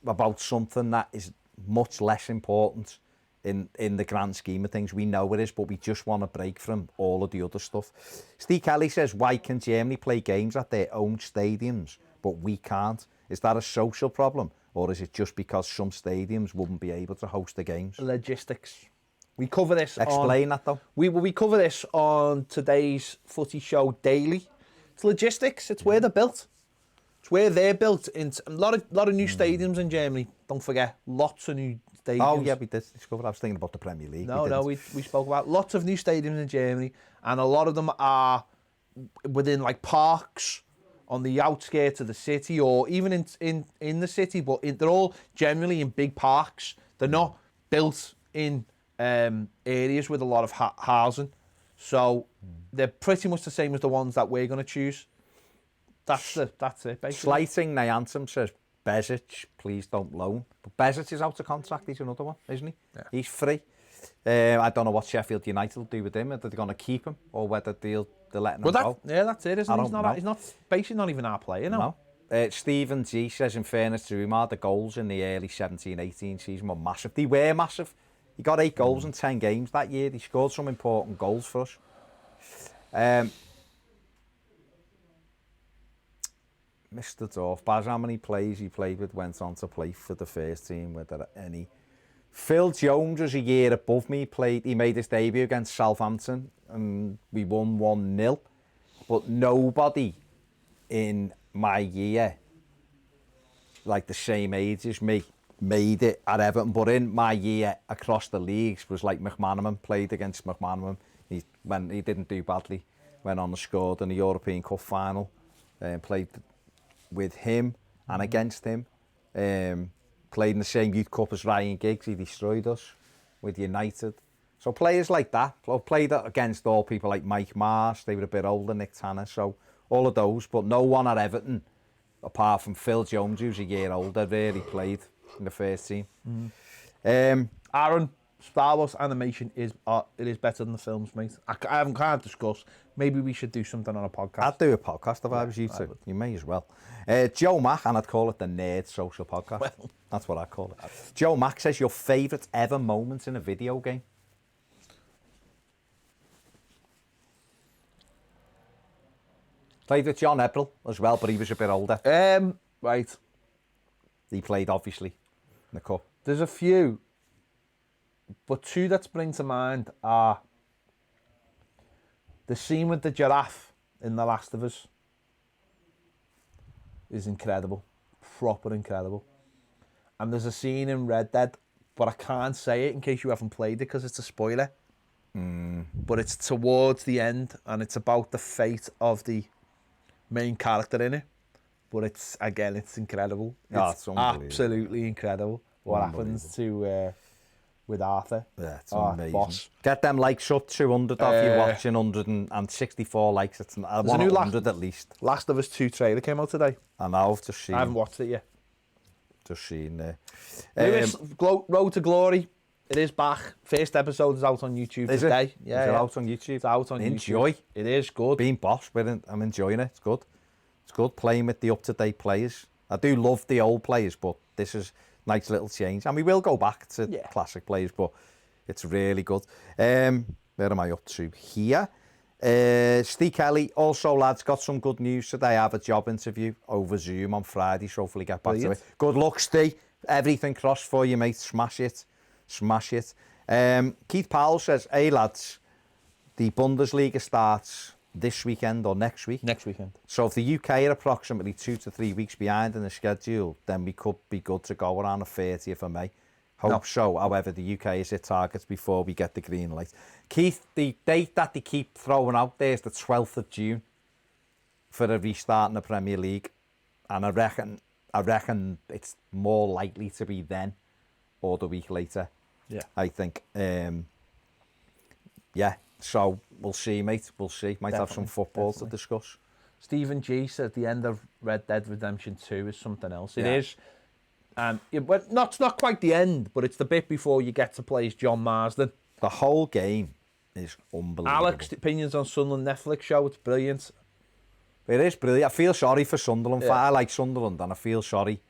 about something that is much less important in the grand scheme of things. We know it is, but we just want a break from all of the other stuff. Steve Kelly says, why can Germany play games at their own stadiums, but we can't? Is that a social problem, or is it just because some stadiums wouldn't be able to host the games? Logistics. We cover this. Explain that though. We cover this on today's Footy Show Daily. It's logistics. It's where they're built. It's where they're built. In a lot of new stadiums in Germany. Don't forget, lots of new stadiums. Oh yeah, we did discover. I was thinking about the Premier League. We spoke about lots of new stadiums in Germany, and a lot of them are within like parks on the outskirts of the city, or even in the city. But they're all generally in big parks. They're not built in areas with a lot of housing, so they're pretty much the same as the ones that we're going to choose. That's it, basically. Slighting Nyantum says, Bezic, please don't loan. But Bezic is out of contract. He's another one, isn't he? Yeah. He's free. I don't know what Sheffield United will do with him, whether they're going to keep him or whether they're letting him go. Yeah, that's it, isn't he? He's not basically not even our player now. No. Stephen G says, in fairness to Umar, the goals in the early 17-18 season were massive. They were massive. He got 8 goals in 10 games that year. He scored some important goals for us. Mr. Dorf, Baz, how many players he played with went on to play for the first team? Were there any? Phil Jones was a year above me. He made his debut against Southampton and we won 1-0. But nobody in my year, like the same age as me, made it at Everton. But in my year across the leagues was like McManaman, played against McManaman. He didn't do badly, went on and scored in the European Cup final, played with him and against him. Played in the same youth cup as Ryan Giggs. He destroyed us with United. So players like that. Played against all people like Mike Marsh. They were a bit older, Nick Tanner. So all of those, but no one at Everton, apart from Phil Jones, who's a year older, really played in the first team. Aaron, Star Wars animation is better than the films, mate. I can't discuss. Maybe we should do something on a podcast. I'd do a podcast if I was you two. You may as well. Joe Mack, and I'd call it the Nerd Social Podcast. Well, that's what I call it. Joe Mack says, your favourite ever moment in a video game? Played with John Ebrell as well, but he was a bit older. Right. He played, obviously, in the Cup. There's a few, but 2 that spring to mind are the scene with the giraffe in The Last of Us is incredible, proper incredible. And there's a scene in Red Dead, but I can't say it in case you haven't played it because it's a spoiler. But it's towards the end, and it's about the fate of the main character in it. But it's incredible. It's absolutely incredible what happens to with Arthur. Yeah, it's amazing. Boss. Get them likes up, 200 if you're watching, 164 likes. It's I want 100 at least. Last of Us 2 trailer came out today. I know, I've just seen. I haven't watched it yet. Just seen there. Road to Glory. It is back. First episode is out on YouTube today. It? Yeah, is it out on YouTube? It's out on Enjoy. YouTube. It is good. Being boss, I'm enjoying it. It's good. It's good playing with the up-to-date players. I do love the old players, but this is a nice little change. And we will go back to classic players, but it's really good. Where am I up to here? Steve Kelly, also lads, got some good news today. I have a job interview over Zoom on Friday, so hopefully get back to it. Good luck, Steve. Everything crossed for you, mate. Smash it. Smash it. Keith Powell says, hey lads, the Bundesliga starts this weekend or next week? Next weekend. So if the UK are approximately 2 to 3 weeks behind in the schedule, then we could be good to go around the 30th of May. Hope so. However, the UK has hit targets before we get the green light. Keith, the date that they keep throwing out there is the 12th of June for a restart in the Premier League. And I reckon it's more likely to be then or the week later. Yeah. I think. Yeah. So we'll see, mate. We'll see. Might have some football to discuss. Stephen G said the end of Red Dead Redemption 2 is something else. It is. Well, it's not quite the end, but it's the bit before you get to play as John Marsden. The whole game is unbelievable. Alex, opinions on Sunderland Netflix show, it's brilliant. It is brilliant. I feel sorry for Sunderland. Yeah. I like Sunderland and I feel sorry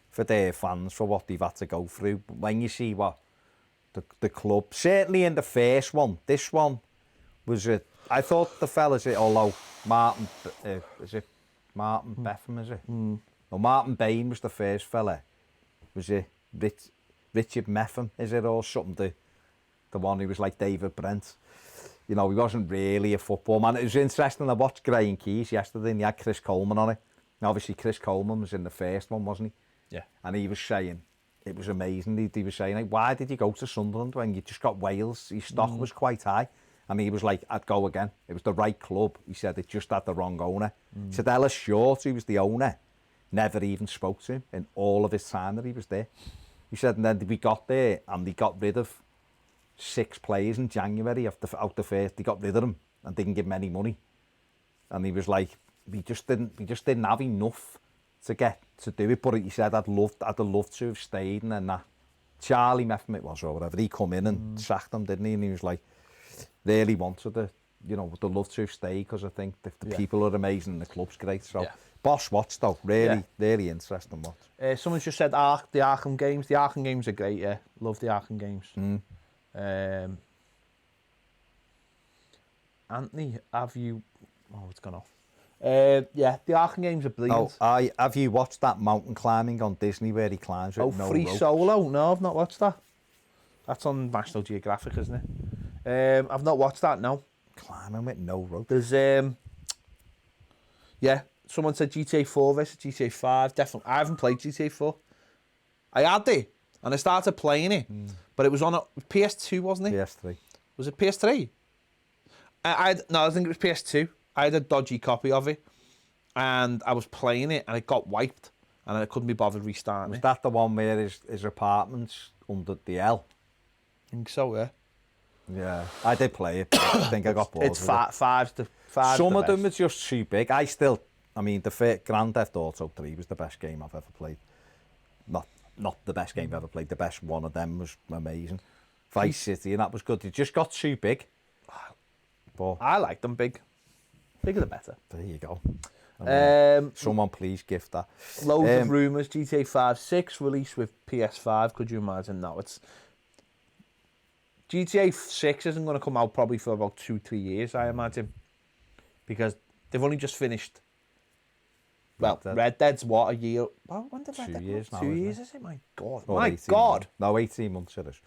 for their fans for what they've had to go through. But when you see what the club, certainly in the first one, this one was it. I thought the fellas, although Martin, is it Martin Betham, is it? No, Martin Bain was the first fella. Was it Richard Metham, is it, or something? The one who was like David Brent. You know, he wasn't really a football man. It was interesting. I watched Graham Keys yesterday and he had Chris Coleman on it. And obviously, Chris Coleman was in the first one, wasn't he? Yeah. And he was saying, it was amazing. He was saying, like, why did you go to Sunderland when you just got Wales? His stock was quite high. And he was like, I'd go again. It was the right club. He said it just had the wrong owner. He said Ellis Short, who was the owner, never even spoke to him in all of his time that he was there. He said, and then we got there and they got rid of 6 players in January out the first. They got rid of them and didn't give them any money. And he was like, we just didn't have enough to do it. But he said, I'd have loved to have stayed. And then that Charlie Metham it was or whatever, he come in and sacked them, didn't he? And he was like, really wanted the, would love to have stayed because I think the people are amazing and the club's great. So boss watch though, really interesting watch. Someone's just said the Arkham games. The Arkham games are great, yeah. Love the Arkham games. Anthony, have you... Oh, it's gone off. Yeah, the Arkham games are brilliant. Have you watched that mountain climbing on Disney where he climbs with no Free rope? Solo? No, I've not watched that. That's on National Geographic, isn't it? I've not watched that, no. Climbing with no rope? There's, yeah, someone said GTA 4 versus GTA 5. Definitely. I haven't played GTA 4. I had it, and I started playing it, but it was on a PS2, wasn't it? PS3. Was it PS3? No, I think it was PS2. I had a dodgy copy of it, and I was playing it, and it got wiped, and I couldn't be bothered restarting Was it. that the one where his apartment's under the L? I think so, yeah. Yeah, I did play it, but I think I got bored. It's five's the Some of them best. are just too big. I mean, the Grand Theft Auto 3 was the best game I've ever played. Not the best game I've ever played. The best one of them was amazing. Vice City, and that was good. It just got too big. But I like them big. Bigger the better. there you go. Someone please gift that. Loads of rumours. GTA 5, 6 release with PS5. Could you imagine? No, it's... GTA 6 isn't going to come out probably for about 2-3 years, I imagine. Because they've only just finished... Well, Red Dead's what, a year... Well, when did Red 2 Dead years now, 2 isn't years, is it? My God. Or My 18 God. months. No, 18 months it is.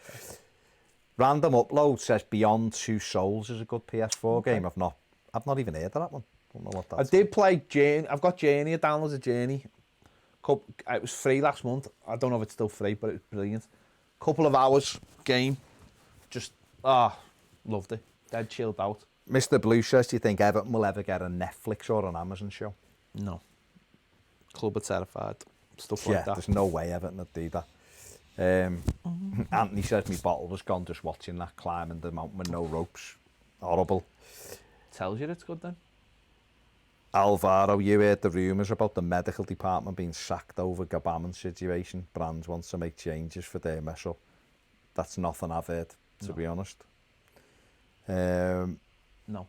Random Upload says Beyond Two Souls is a good PS4 game. I've not even heard of that one. Don't know what that is. I did play Journey. I've got Journey. I downloaded Journey. It was free last month. I don't know if it's still free, but it was brilliant. Couple of hours game. Just, loved it. Dead chilled out. Mr. Blue says, do you think Everton will ever get a Netflix or an Amazon show? No. Club are terrified. Stuff like that. There's no way Everton would do that. Anthony says my bottle was gone just watching that climbing the mountain with no ropes. Horrible. Tells you it's good then. Alvaro, you heard the rumours about the medical department being sacked over Gabaman's situation. Brands wants to make changes for their mess up. That's nothing I've heard, to be honest. No.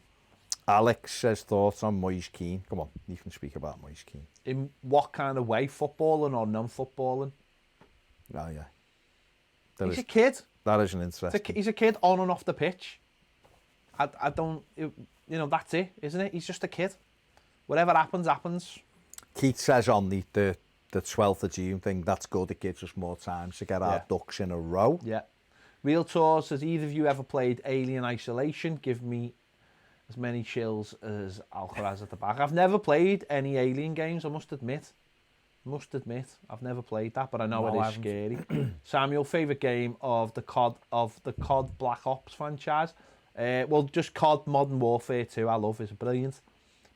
Alex says thoughts on Moise Keane. Come on, you can speak about Moise Keane. In what kind of way? Footballing or non-footballing? Oh, yeah. He's a kid. That is an interesting... He's a kid on and off the pitch. I don't... that's it, isn't it? He's just a kid. Whatever happens, happens. Keith says on the 12th of June thing, that's good. It gives us more time to get our ducks in a row. Yeah. Real Tour says, either of you ever played Alien Isolation? Give me as many chills as Alcaraz at the back. I've never played any Alien games, I must admit. I've never played that, but I know it is scary. Samuel, favourite game of the COD Black Ops franchise? Well, just COD Modern Warfare 2, I love, it's brilliant.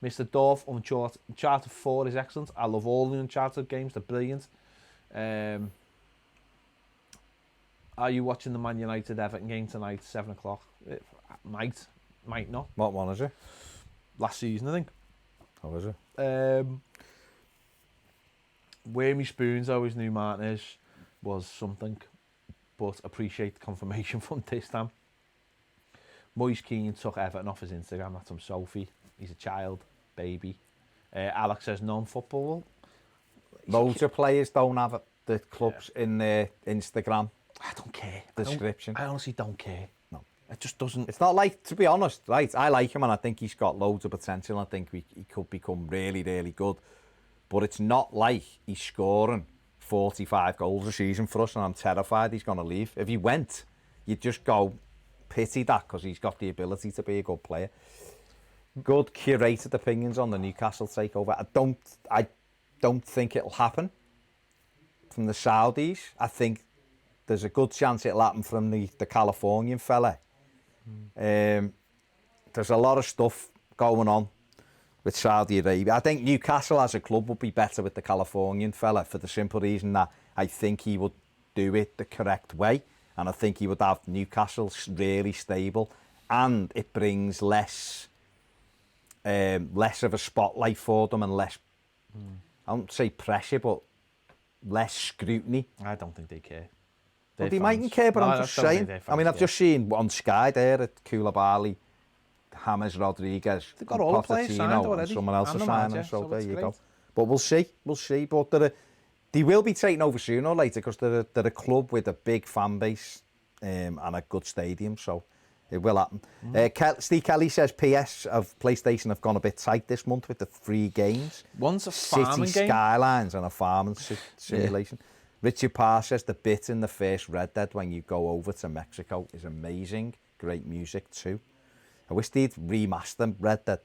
Mr. Dorf, Uncharted 4 is excellent. I love all the Uncharted games, they're brilliant. Are you watching the Man United Everton game tonight, 7 o'clock? Might not. What one is it? Last season, I think. How is it? Where Me Spoons always knew Martinez. was something, but appreciate the confirmation from this time. Moise Keane took Everton off his Instagram. That's from Sophie. He's a child, baby. Alex says non-football. Loads of players don't have the clubs in their Instagram I don't care. description. I honestly don't care. No. It just doesn't. It's not like, to be honest, right, I like him and I think he's got loads of potential. I think he could become really, really good. But it's not like he's scoring 45 goals a season for us and I'm terrified he's going to leave. If he went, you'd just go, pity that, because he's got the ability to be a good player. Good curated opinions on the Newcastle takeover. I don't think it'll happen from the Saudis. I think there's a good chance it'll happen from the Californian fella. There's a lot of stuff going on with Saudi Arabia. I think Newcastle as a club would be better with the Californian fella for the simple reason that I think he would do it the correct way, and I think he would have Newcastle really stable, and it brings less of a spotlight for them and less, I don't say pressure, but less scrutiny. I don't think they care. Well, they mightn't care, but I'm just saying. I mean, I've just seen on Sky there at Koulibaly, James Rodriguez, They've got all the players signed already. and someone else And is the signing, manager, so so there it's you great. go. But we'll see. But they will be taken over sooner or later because they're a club with a big fan base and a good stadium, so it will happen. Steve Kelly says, PS of PlayStation have gone a bit tight this month with the 3 games. One's a farming City game. Skylines and a farming simulation. Richard Parr says the bit in the first Red Dead when you go over to Mexico is amazing. Great music too. I wish they'd remaster Red Dead.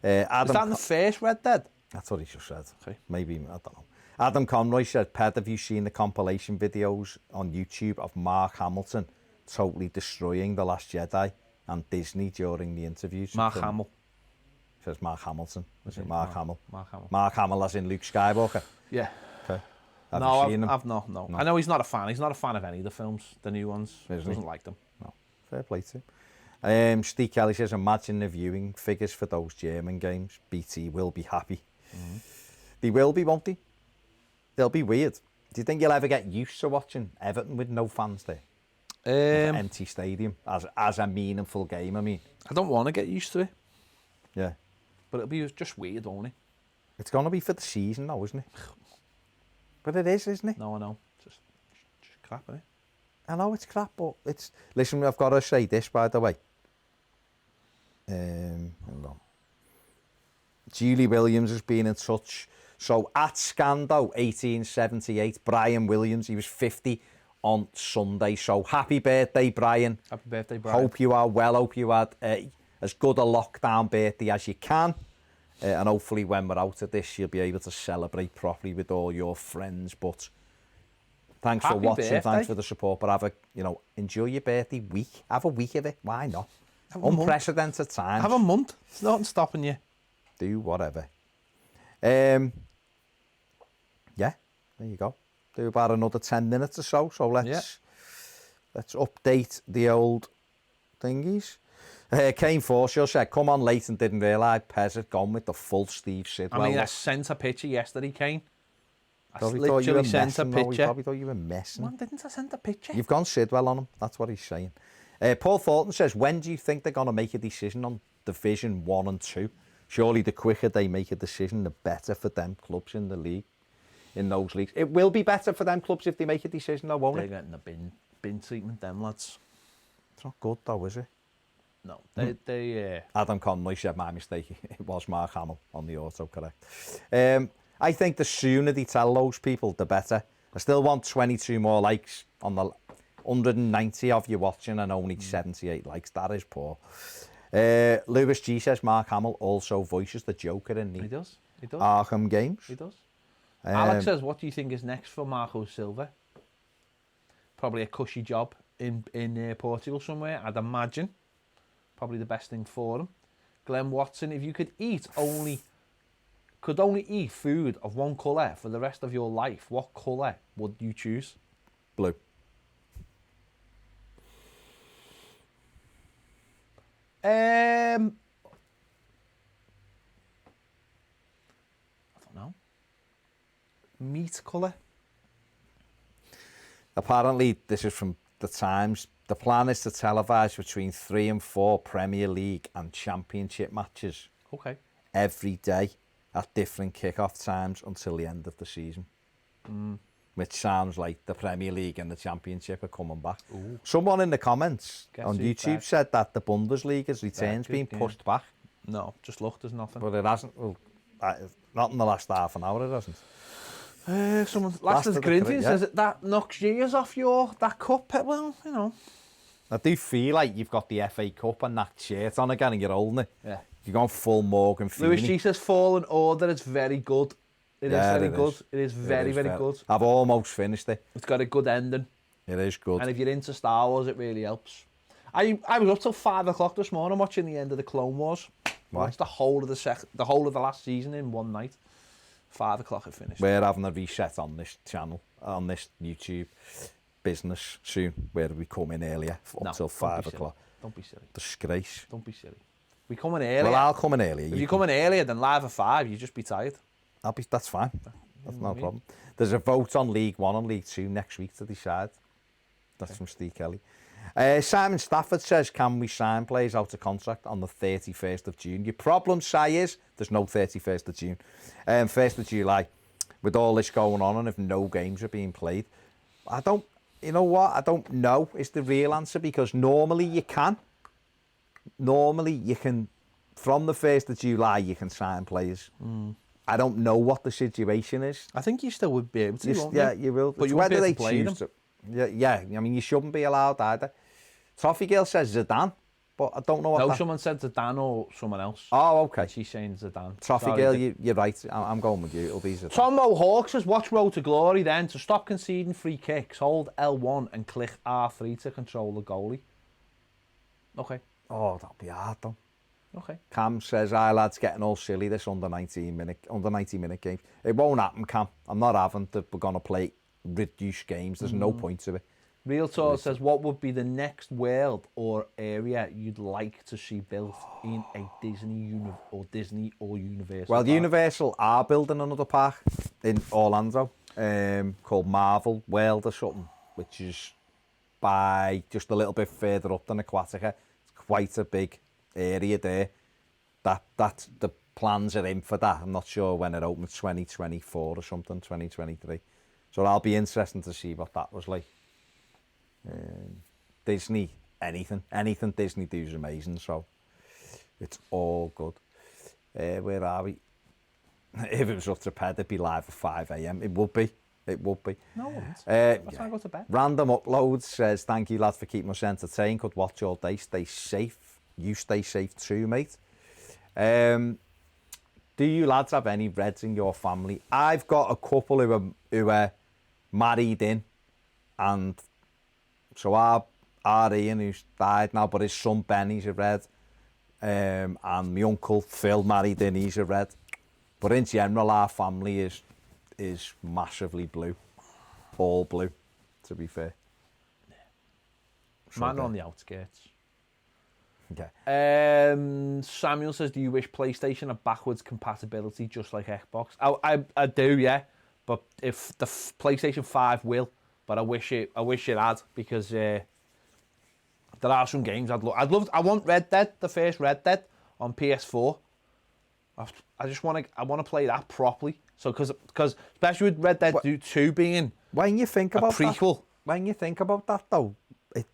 Is that in the first Red Dead? That's what he just said. Okay. Maybe, I don't know. Adam Conroy said, Ped, have you seen the compilation videos on YouTube of Mark Hamilton totally destroying The Last Jedi and Disney during the interviews? Mark Hamill. Says Mark Hamilton. Is it Mark Hamill? Mark Hamill. Mark Hamill as in Luke Skywalker. Yeah. Okay. Have No, you seen him? I've not. No. I know he's not a fan. He's not a fan of any of the films, the new ones. Isn't he? Doesn't like them. No. Fair play to him. Steve Kelly says, imagine the viewing figures for those German games. BT will be happy. They will be, won't they? They'll be weird. Do you think you'll ever get used to watching Everton with no fans there? An empty stadium as a meaningful game, I mean. I don't want to get used to it, Yeah. but it'll be just weird, won't it? It's going to be for the season though, isn't it? But it is, isn't it? No, I know. Just crap, isn't it? I know it's crap, but it's... Listen, I've got to say this, by the way. Hang on. Julie Williams has been in touch. So, at Scando, 1878, Brian Williams, he was 50 on Sunday. So, happy birthday, Brian. Happy birthday, Brian. Hope you are well. Hope you had as good a lockdown birthday as you can. And hopefully when we're out of this, you'll be able to celebrate properly with all your friends. But thanks for Happy watching. birthday. Thanks for the support. But enjoy your birthday week. Have a week of it. Why not? Have a month. Unprecedented times. Have a month. It's nothing stopping you. Do whatever. Yeah, there you go. Do about another 10 minutes or so. So let's update the old thingies. Kane Forshaw said, come on late and didn't realise Pez had gone with the full Steve Sidwell. I mean, I sent a picture yesterday, Kane. I Probably thought you were literally sent a messing, though. He picture. probably thought you were messing. Man, didn't I send a picture? You've gone Sidwell on him. That's what he's saying. Paul Thornton says, when do you think they're going to make a decision on Division 1 and 2? Surely the quicker they make a decision, the better for them clubs in the league, in those leagues. It will be better for them clubs if they make a decision, though, won't They're it? getting the bin treatment, them lads. It's not good, though, is it? No, they Adam Conroy said, my mistake, it was Mark Hamill on the autocorrect. I think the sooner they tell those people, the better. I still want 22 more likes on the 190 of you watching and only 78 likes. That is poor. Lewis G says, Mark Hamill also voices the Joker in the He does. Arkham games. He does. Alex says, what do you think is next for Marco Silva? Probably a cushy job in Portugal somewhere, I'd imagine. Probably the best thing for him. Glenn Watson, if you could only eat food of one colour for the rest of your life, what colour would you choose? Blue. I don't know. Meat colour? Apparently, this is from the Times. The plan is to televise between 3 and 4 Premier League and Championship matches Okay. every day at different kick-off times until the end of the season. Which sounds like the Premier League and the Championship are coming back. Ooh. Someone in the comments Guess on who's YouTube back? said that the Bundesliga's return's been pushed back, No, just look, there's nothing. but it hasn't. Well, not in the last half an hour, it hasn't. Someone, Last last of of the Corinthians yeah. says that knocks years off that cup. Well, you know. I do feel like you've got the FA Cup and that shirt on again and you're holding it. Yeah. You're going full Morgan Freeman. Lewis G says Fallen Order. It's very good. It is very good. Is. It is very, very good. I've almost finished it. It's got a good ending. It is good. And if you're into Star Wars, it really helps. I was up till 5 o'clock this morning watching the end of the Clone Wars. Why? Watched the whole of the whole of the last season in one night. 5 o'clock I finished. We're having a reset on this channel, on this YouTube business soon, where we come in earlier until 5 o'clock. Don't be silly. Disgrace. Don't be silly. We come in earlier. Well, I'll come in earlier. If you come in earlier than live at 5, you just be tired. That's fine. That's no problem. There's a vote on League One and League Two next week to decide. That's from Steve Kelly. Simon Stafford says, can we sign players out of contract on the 31st of June? Your problem, Si, is there's no 31st of June. 1st of July, with all this going on and if no games are being played. You know what? I don't know is the real answer, because normally you can. Normally you can, from the 1st of July, you can sign players. I don't know what the situation is. I think you still would be able to, won't Yeah, you? you will. But It's you won't be whether able to play them. to. Yeah, I mean, you shouldn't be allowed either. Toffee Girl says Zidane, but I don't know what No, that... someone said Zidane or someone else. Oh, okay. She's saying Zidane. Toffee Sorry, Girl, you're right. I'm going with you. It'll be Zidane. Tom O'Hawk says, watch Road to Glory then. To stop conceding free kicks, hold L1 and click R3 to control the goalie. Okay. Oh, that'll be hard, though. Okay. Cam says, "Aye, lads, getting all silly this under 90 minute games. It won't happen, Cam. I'm not having to. We're going to play reduced games. There's no point to it." Real Talk says, what would be the next world or area you'd like to see built in a Disney or Universal Well, park? Universal are building another park in Orlando called Marvel World or something, which is by just a little bit further up than Aquatica. It's quite a big area there. That the plans are in for that. I'm not sure when it opens, 2024 or something, 2023. So that'll be interesting to see what that was like. Disney, anything Disney do is amazing, so it's all good. Where are we? If it was up to Ped, it'd be live at 5 a.m. It would be. No, it wouldn't. That's why I go to bed. Random Uploads says, thank you, lads, for keeping us entertained. Could watch all day. Stay safe. You stay safe too, mate. Do you lads have any Reds in your family? I've got a couple who are married in, and so our Ian, who's died now, but his son Benny's a Red, and my uncle Phil married in, he's a Red. But in general, our family is massively blue, all blue, to be fair. Man on the outskirts. Okay. Samuel says, do you wish PlayStation had backwards compatibility just like Xbox? I do, yeah. But if the PlayStation 5 will, but I wish it had, because there are some games I want Red Dead, the first Red Dead on PS4. I want to play that properly. So because especially with Red Dead 2 being when you think about a prequel. When you think about that though,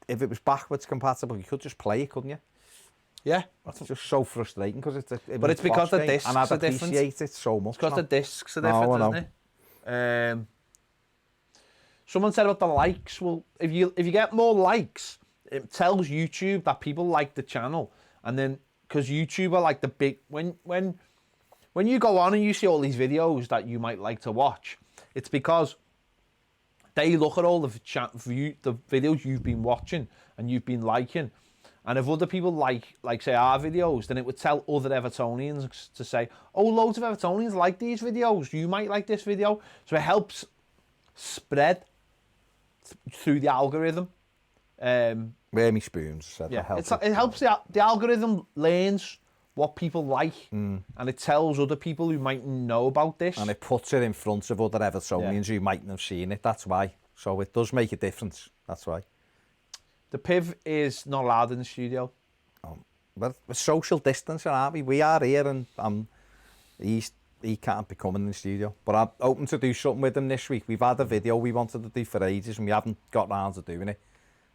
if it was backwards compatible, you could just play it, couldn't you? Yeah, that's just so frustrating because it's because the discs are different. And I appreciate it so much. It's because the discs are different, isn't it? Someone said about the likes. Well, if you get more likes, it tells YouTube that people like the channel, and then because YouTube are like the big when you go on and you see all these videos that you might like to watch, it's because they look at all the videos you've been watching and you've been liking. And if other people like say our videos, then it would tell other Evertonians to say, oh, loads of Evertonians like these videos. You might like this video. So it helps spread through the algorithm. Where me spoons said yeah, it helps the algorithm learns what people like, and it tells other people who might know about this. And it puts it in front of other Evertonians who mightn't have seen it. That's why. So it does make a difference. That's why. The Piv is not allowed in the studio. We're social distancing, aren't we? We are here, and he can't be coming in the studio. But I'm hoping to do something with him this week. We've had a video we wanted to do for ages, and we haven't got round to doing it.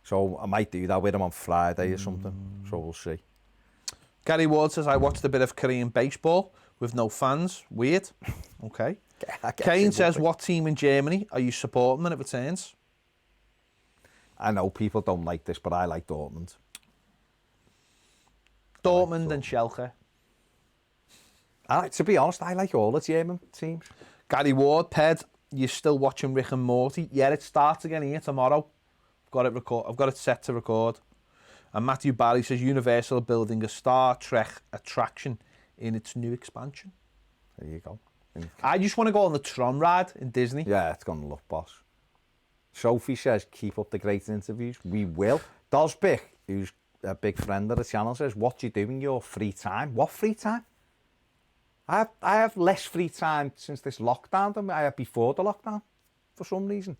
So I might do that with him on Friday or something. So we'll see. Gary Ward says, I watched a bit of Korean baseball with no fans. Weird. Okay. Kane says, what team in Germany are you supporting when it returns? I know people don't like this, but I like Dortmund. Dortmund and Schalke. To be honest, I like all the German teams. Gary Ward, Ped, you're still watching Rick and Morty? Yeah, it starts again here tomorrow. I've got it set to record. And Matthew Barry says Universal are building a Star Trek attraction in its new expansion. There you go. I just want to go on the Tron ride in Disney. Yeah, it's going to look boss. Sophie says, keep up the great interviews. We will. Dosbick, who's a big friend of the channel, says, what do you do in your free time? What free time? I have less free time since this lockdown than I had before the lockdown, for some reason.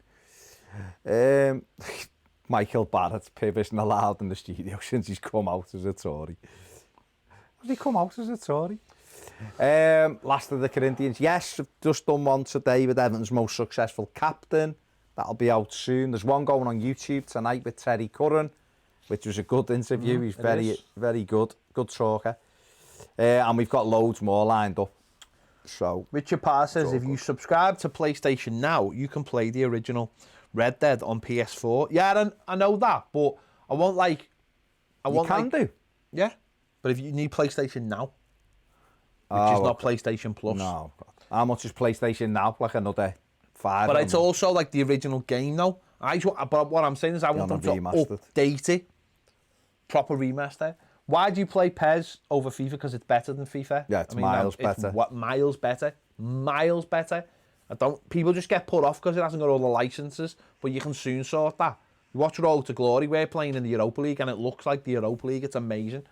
Michael Barrett's Piv isn't allowed in the studio since he's come out as a Tory. Has he come out as a Tory? Last of the Corinthians. Yes, I've just done one today with Everton's most successful captain. That'll be out soon. There's one going on YouTube tonight with Terry Curran, which was a good interview. He's very good talker. And we've got loads more lined up. So Richard Parr says, if you subscribe to PlayStation Now, you can play the original Red Dead on PS4. Yeah, I know that, but I want you can do. Yeah, but if you need PlayStation Now, which is not PlayStation Plus. No. God. How much is PlayStation Now? Like another 5? But it's also like the original game now. But what I'm saying is I want them to update it. Proper remaster. Why do you play PES over FIFA? Because it's better than FIFA. Yeah, it's miles better. What, miles better? Miles better. People just get put off because it hasn't got all the licenses, but you can soon sort that. You watch Road to Glory, we're playing in the Europa League, and it looks like the Europa League. It's amazing.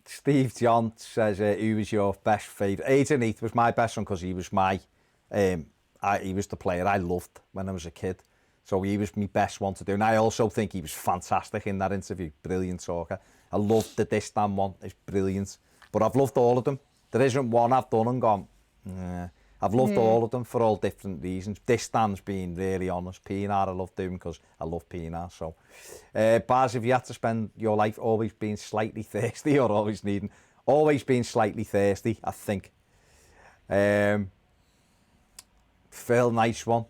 Steve John says, who was your best favourite? Aidan Heath was my best one because he was he was the player I loved when I was a kid. So he was my best one to do. And I also think he was fantastic in that interview. Brilliant talker. I loved the Distan one. It's brilliant. But I've loved all of them. There isn't one I've done and gone, nah. I've loved all of them for all different reasons. Distan's being really honest. Pienaar I love doing because I love Pienaar. So, Baz, if you had to spend your life always being slightly thirsty or always being slightly thirsty, I think. Phil, nice one.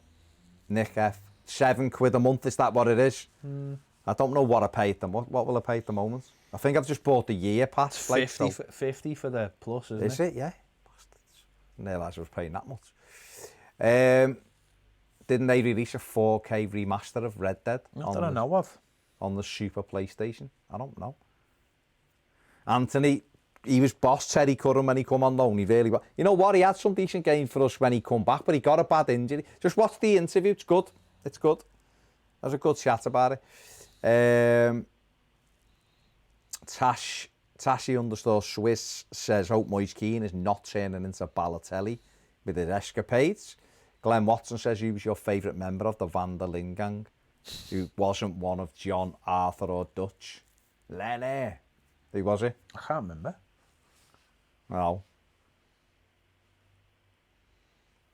Nick F. £7 a month, is that what it is? I don't know what I paid them. What will I pay at the moment? I think I've just bought the year pass. 50 for the plus, isn't it? Is it? Yeah. I didn't realise I was paying that much. Didn't they release a 4K remaster of Red Dead? Not that I know of. On the Super PlayStation? I don't know. Anthony, he was boss Terry Curran when he come on loan. He really was. You know what? He had some decent games for us when he come back, but he got a bad injury. Just watch the interview. It's good. It's good. There's a good chat about it. Tashi underscore Swiss says, hope Moise Keane is not turning into Balotelli with his escapades. Glenn Watson says, who was your favourite member of the Van der Linde gang who wasn't one of John, Arthur or Dutch? Lenny. Who was it? I can't remember. No.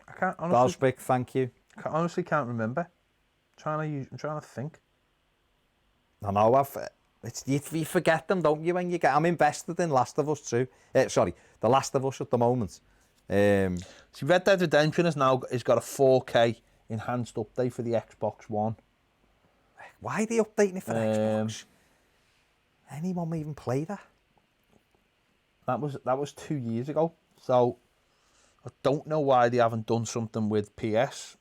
I can't honestly. Dosbick, thank you. I honestly can't remember. I'm trying to think. I know, you forget them, don't you, when you get... I'm invested in Last of Us too. The Last of Us at the moment. See, Red Dead Redemption has got a 4K enhanced update for the Xbox One. Why are they updating it for Xbox? Anyone even play that? That was 2 years ago. So I don't know why they haven't done something with PS.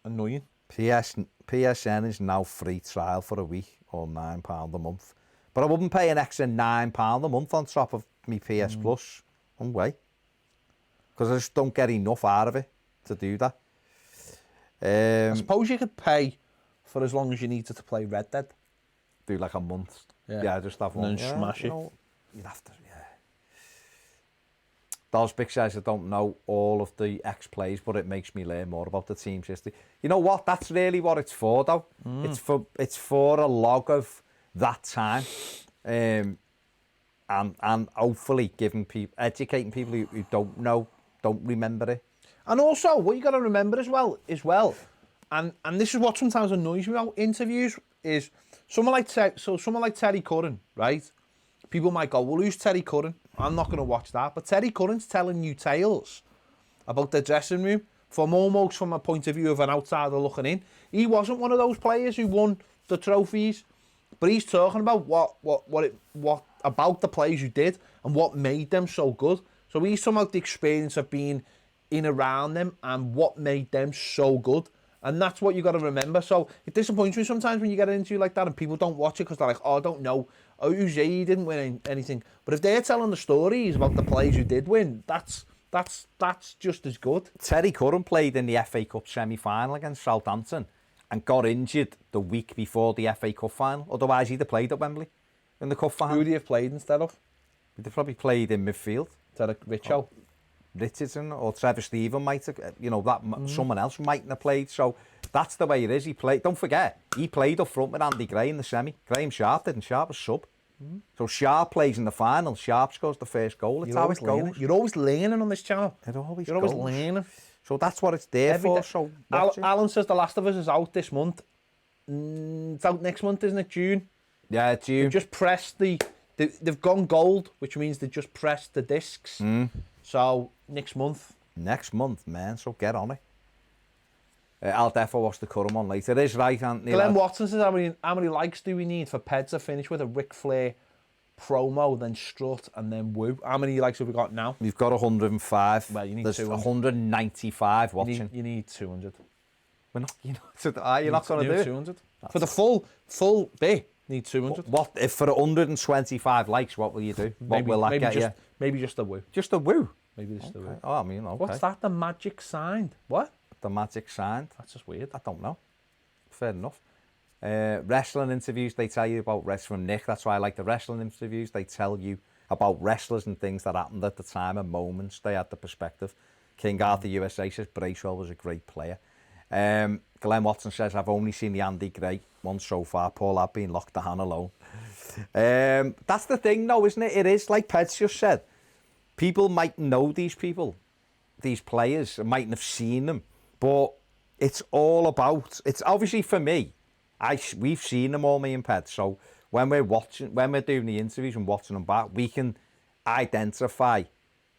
Annoying. PSN is now free trial for a week or £9 a month. But I wouldn't pay an extra £9 a month on top of me PS Plus. One way. Because I just don't get enough out of it to do that. I suppose you could pay for as long as you needed to play Red Dead. Do like a month. Yeah, just have one. And then smash it. You'd have to, Dosbick says I don't know all of the ex-players, but it makes me learn more about the team's history. You know what? That's really what it's for, though. It's for a log of that time, and hopefully educating people who don't know, don't remember it. And also, what you got to remember as well, and this is what sometimes annoys me about interviews, is someone like Terry Curran, right? People might go, well, who's Terry Curran? I'm not going to watch that. But Terry Curran's telling you tales about the dressing room almost from a point of view of an outsider looking in. He wasn't one of those players who won the trophies, but he's talking about what about the players who did and what made them so good. So he's talking about the experience of being in around them and what made them so good. And that's what you got to remember. So it disappoints me sometimes when you get an interview like that and people don't watch it because they're like, oh, I don't know. Oh, he didn't win anything. But if they're telling the stories about the players who did win, that's just as good. Terry Curran played in the FA Cup semi-final against Southampton and got injured the week before the FA Cup final. Otherwise, he'd have played at Wembley in the cup final. Who would he have played instead of? He'd have probably played in midfield. Instead of Richo? Richardson or Trevor Stephen might have, someone else mightn't have played. So that's the way it is. He played. Don't forget, he played up front with Andy Gray in the semi. Graham Sharp didn't. Sharp was sub. So Sharp plays in the final. Sharp scores the first goal. It's how it goes. You're always learning on this channel. You're always learning. So that's what it's there for. So Alan says The Last of Us is out this month. It's out next month, isn't it? June. Yeah, June. They've just pressed they've gone gold, which means they just pressed the discs. So next month. Next month, man. So get on it. I'll definitely watch the current one later. It is right, Anthony. Glenn Watson says, how many likes do we need for Ped to finish with a Ric Flair promo, then strut, and then woo? How many likes have we got now? We've got 105. Well, you need There's 200. 195 watching. You need 200. We're not, you're not going to do 200. For the full bit, need 200. What if for 125 likes? What will you do? What will that get you? Maybe just a woo. Just a woo. Maybe just a woo. Oh, I mean, okay. What's that? The magic sign? What? The magic sign. That's just weird. I don't know. Fair enough. Wrestling interviews, they tell you about wrestling. Nick, that's why I like the wrestling interviews. They tell you about wrestlers and things that happened at the time and moments. They had the perspective. King Arthur USA says Bracewell was a great player. Glenn Watson says, I've only seen the Andy Gray one so far. Paul, I've been locked down alone. That's the thing, though, isn't it? It is like Ped's just said. People might know these people, these players, mightn't have seen them, but it's all about. It's obviously for me. We've seen them all, me and Ped. So when we're doing the interviews and watching them back, we can identify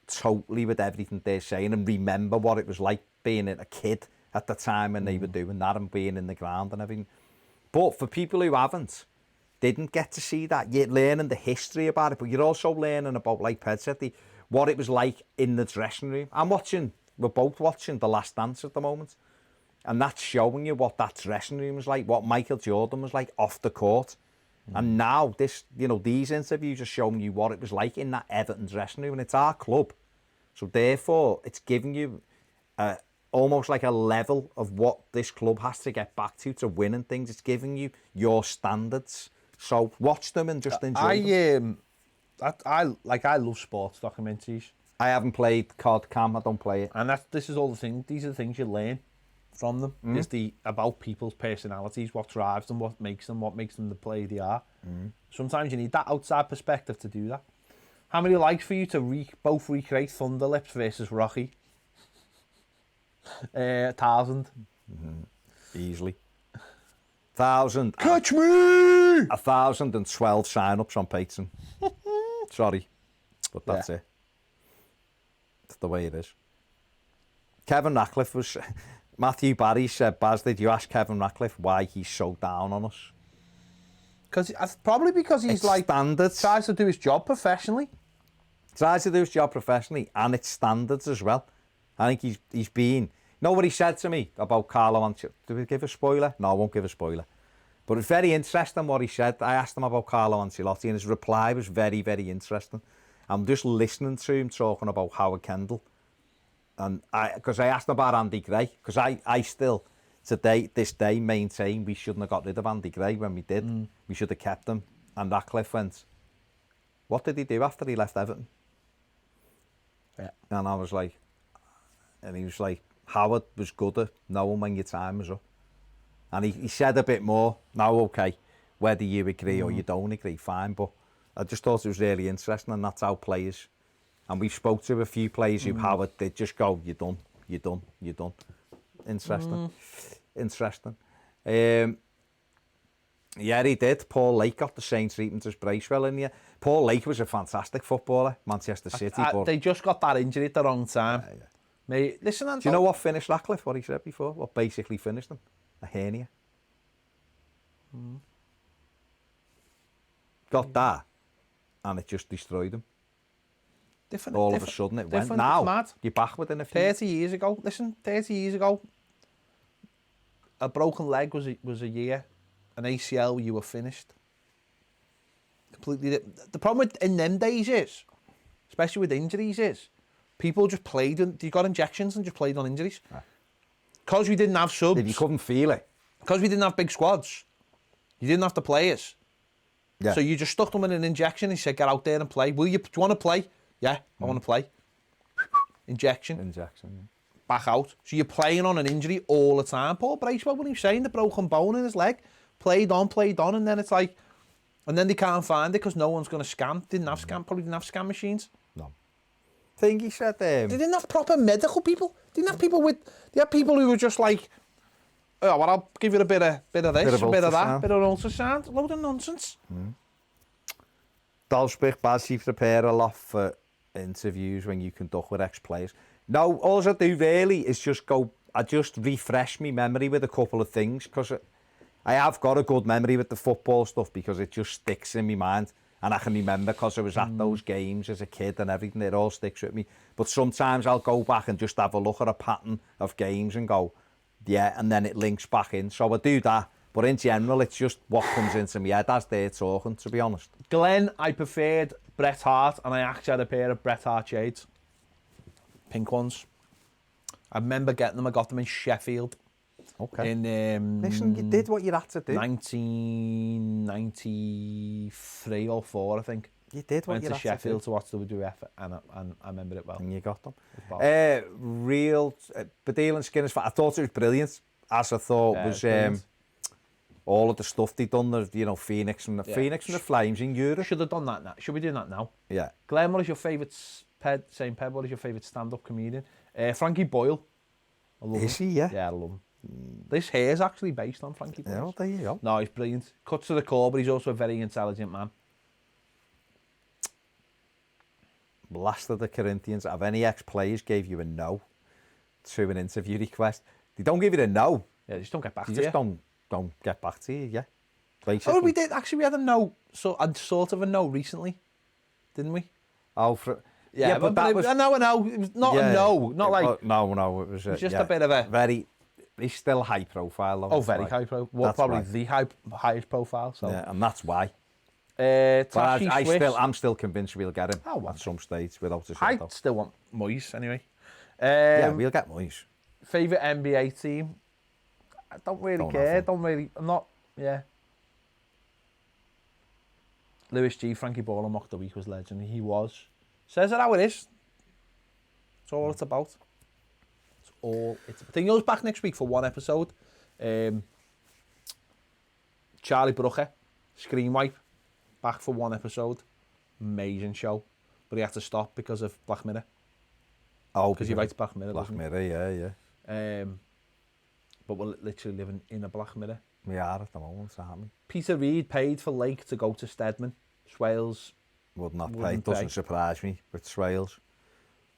totally with everything they're saying and remember what it was like being a kid at the time when they were doing that and being in the ground and everything. But for people who didn't get to see that, you're learning the history about it, but you're also learning about, like Ped said, what it was like in the dressing room. We're both watching The Last Dance at the moment, and that's showing you what that dressing room was like, what Michael Jordan was like off the court. And now these interviews are showing you what it was like in that Everton dressing room, and it's our club. So therefore, it's giving you almost like a level of what this club has to get back to win and things. It's giving you your standards. So watch them and just enjoy them. I love sports documentaries. I haven't played COD Cam. I don't play it. And this is all the things. These are the things you learn from them. Is about people's personalities, what drives them, what makes them the player they are. Sometimes you need that outside perspective to do that. How many likes for you to both recreate Thunder Lips versus Rocky? 1,000. Easily. 1,000. Catch me! 1,012 sign-ups on Patreon. Sorry, but that's it. That's the way it is. Kevin Ratcliffe was... Matthew Barry said, Baz, did you ask Kevin Ratcliffe why he's so down on us? Probably because he's standards. Tries to do his job professionally. Tries to do his job professionally, and it's standards as well. I think he's been... You know what he said to me about Carlo Ancelotti? Did we give a spoiler? No, I won't give a spoiler. But it's very interesting what he said. I asked him about Carlo Ancelotti, and his reply was very, very interesting. I'm just listening to him talking about Howard Kendall. And because I asked him about Andy Gray, because I still, this day, maintain we shouldn't have got rid of Andy Gray when we did. We should have kept him. And Ratcliffe went, what did he do after he left Everton? Yeah. And I was like, and he was like, Howard was good at knowing when your time was up. And he said a bit more, now okay, whether you agree or you don't agree, fine, but I just thought it was really interesting, and that's how players, and we spoke to a few players who Howard did just go, you're done, you're done, you're done. Interesting. Interesting. Yeah, he did. Paul Lake got the same treatment as Bracewell in here. Paul Lake was a fantastic footballer, Manchester City. But They just got that injury at the wrong time. Yeah. Mate, listen, Do you know what finished Ratcliffe, what he said before? What basically finished him? A hernia. Got that, and it just destroyed him. All of a sudden it went. Now, you're back within a few... 30 years ago, listen, 30 years ago, a broken leg was a year. An ACL, you were finished. Completely. The problem in them days is, especially with injuries, is people just played and you got injections and just played on injuries. Because we didn't have subs. If you couldn't feel it. Because we didn't have big squads. You didn't have the players. Yeah. So you just stuck them in an injection and said, get out there and play. Do you want to play? Yeah, I want to play. Injection. Back out. So you're playing on an injury all the time. Paul Bracewell, when he was saying the broken bone in his leg, played on, and then it's like, and then they can't find it because no one's going to scan. Probably didn't have scan machines. No. I think he said... They didn't have proper medical people. They had people who were just like, oh, well, I'll give you a bit of this, a bit of that, bit of ultrasound, a load of nonsense. Dalsberg, Baz, you prepare a lot for interviews when you conduct with ex-players. No, all I do really is just refresh my memory with a couple of things, because I have got a good memory with the football stuff because it just sticks in my mind. And I can remember because I was at those games as a kid and everything, it all sticks with me. But sometimes I'll go back and just have a look at a pattern of games and go, yeah, and then it links back in. So I do that. But in general, it's just what comes into my head as they're talking, to be honest. Glenn, I preferred Bret Hart, and I actually had a pair of Bret Hart shades. Pink ones. I remember getting them. I got them in Sheffield. Okay. Listen, you did what you had to do. 1993 or 4, I think. You did what you had to do. Went to Sheffield to watch the WWF, and I remember it well. And you got them. Real Badil and Skinner's. I thought it was brilliant. As I thought was all of the stuff they done. The Phoenix and the Flames in Europe. Should have done that now. Should we do that now? Yeah. Glenn, what is your favourite what is your favourite stand-up comedian? Frankie Boyle. I love him. Is he? Yeah. Yeah, I love him. This hair is actually based on Frankie Boyle. Yeah, well, there you go. No, he's brilliant. Cuts to the core, but he's also a very intelligent man. Last of the Corinthians, have any ex-players gave you a no to an interview request? They don't give you a no. Yeah, they just don't get back to you. They just don't get back to you, yeah. Basically. Oh, we did. Actually, we had a no, sort of a no recently, didn't we? Oh, yeah, but that was... No, it was not a no. Not like... No, it was just a bit of a... Very... He's still high profile, though. Oh, very high profile. Well, probably the highest profile. So. Yeah, and that's why. I'm still convinced we'll get him at some stage without a shadow. I still want Moyes anyway. Yeah, we'll get Moyes. Favourite NBA team? I don't really care. I'm not. Yeah. Lewis G, Frankie Ball and Mock the Week was legend. He was. Says it how it is. That's all it's about. I think he goes back next week for one episode. Charlie Brooker, Screen Wipe, back for one episode. Amazing show. But he had to stop because of Black Mirror. Oh, because he writes Black Mirror, Black Mirror, yeah. But we're literally living in a Black Mirror. We are at the moment, aren't we? Peter Reid paid for Lake to go to Stedman. Swales wouldn't have paid. Doesn't surprise me with Swales.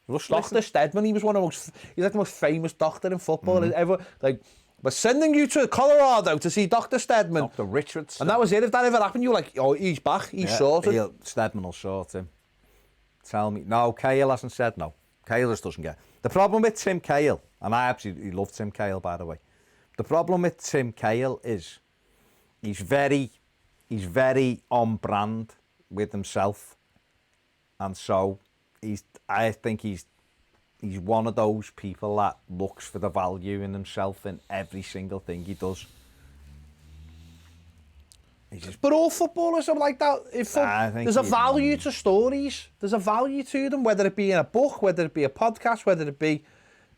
Dr. Stedman, he's like the most famous doctor in football ever. Like, we're sending you to Colorado to see Dr. Stedman. Dr. Richards. And that was it. If that ever happened, you were like, oh, he's back, he's sorted. Stedman will sort him. Tell me. No, Cahill hasn't said no. Cahill just doesn't get. The problem with Tim Cahill, and I absolutely love Tim Cahill, by the way. The problem with Tim Cahill is he's very on brand with himself. And so I think he's one of those people that looks for the value in himself in every single thing he does. But all footballers are like that. There's a value to stories. There's a value to them, whether it be in a book, whether it be a podcast, whether it be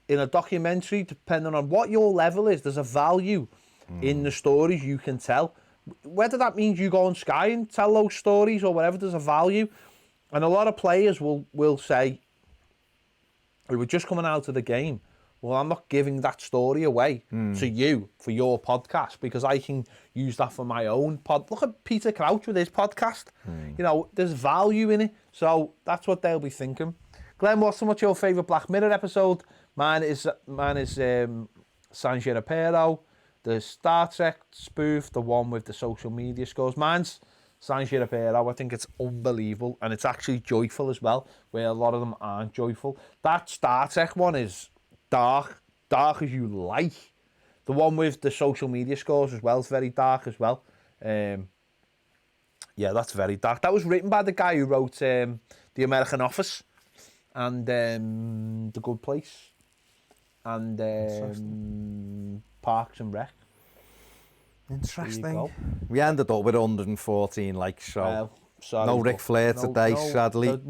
in a documentary, depending on what your level is. There's a value in the stories you can tell. Whether that means you go on Sky and tell those stories or whatever, there's a value. And a lot of players will say, we were just coming out of the game. Well, I'm not giving that story away to you for your podcast because I can use that for my own pod. Look at Peter Crouch with his podcast. You know, there's value in it. So that's what they'll be thinking. Glenn, what's your favourite Black Mirror episode? Mine is San Junipero, the Star Trek spoof, the one with the social media scores. Mine's San Junipero. I think it's unbelievable and it's actually joyful as well, where a lot of them aren't joyful. That Star Trek one is dark as you like. The one with the social media scores as well is very dark as well. Yeah, that's very dark. That was written by the guy who wrote The American Office and The Good Place and Parks and Rec. Interesting. We ended up with 114 likes, so no Ric Flair today, sadly.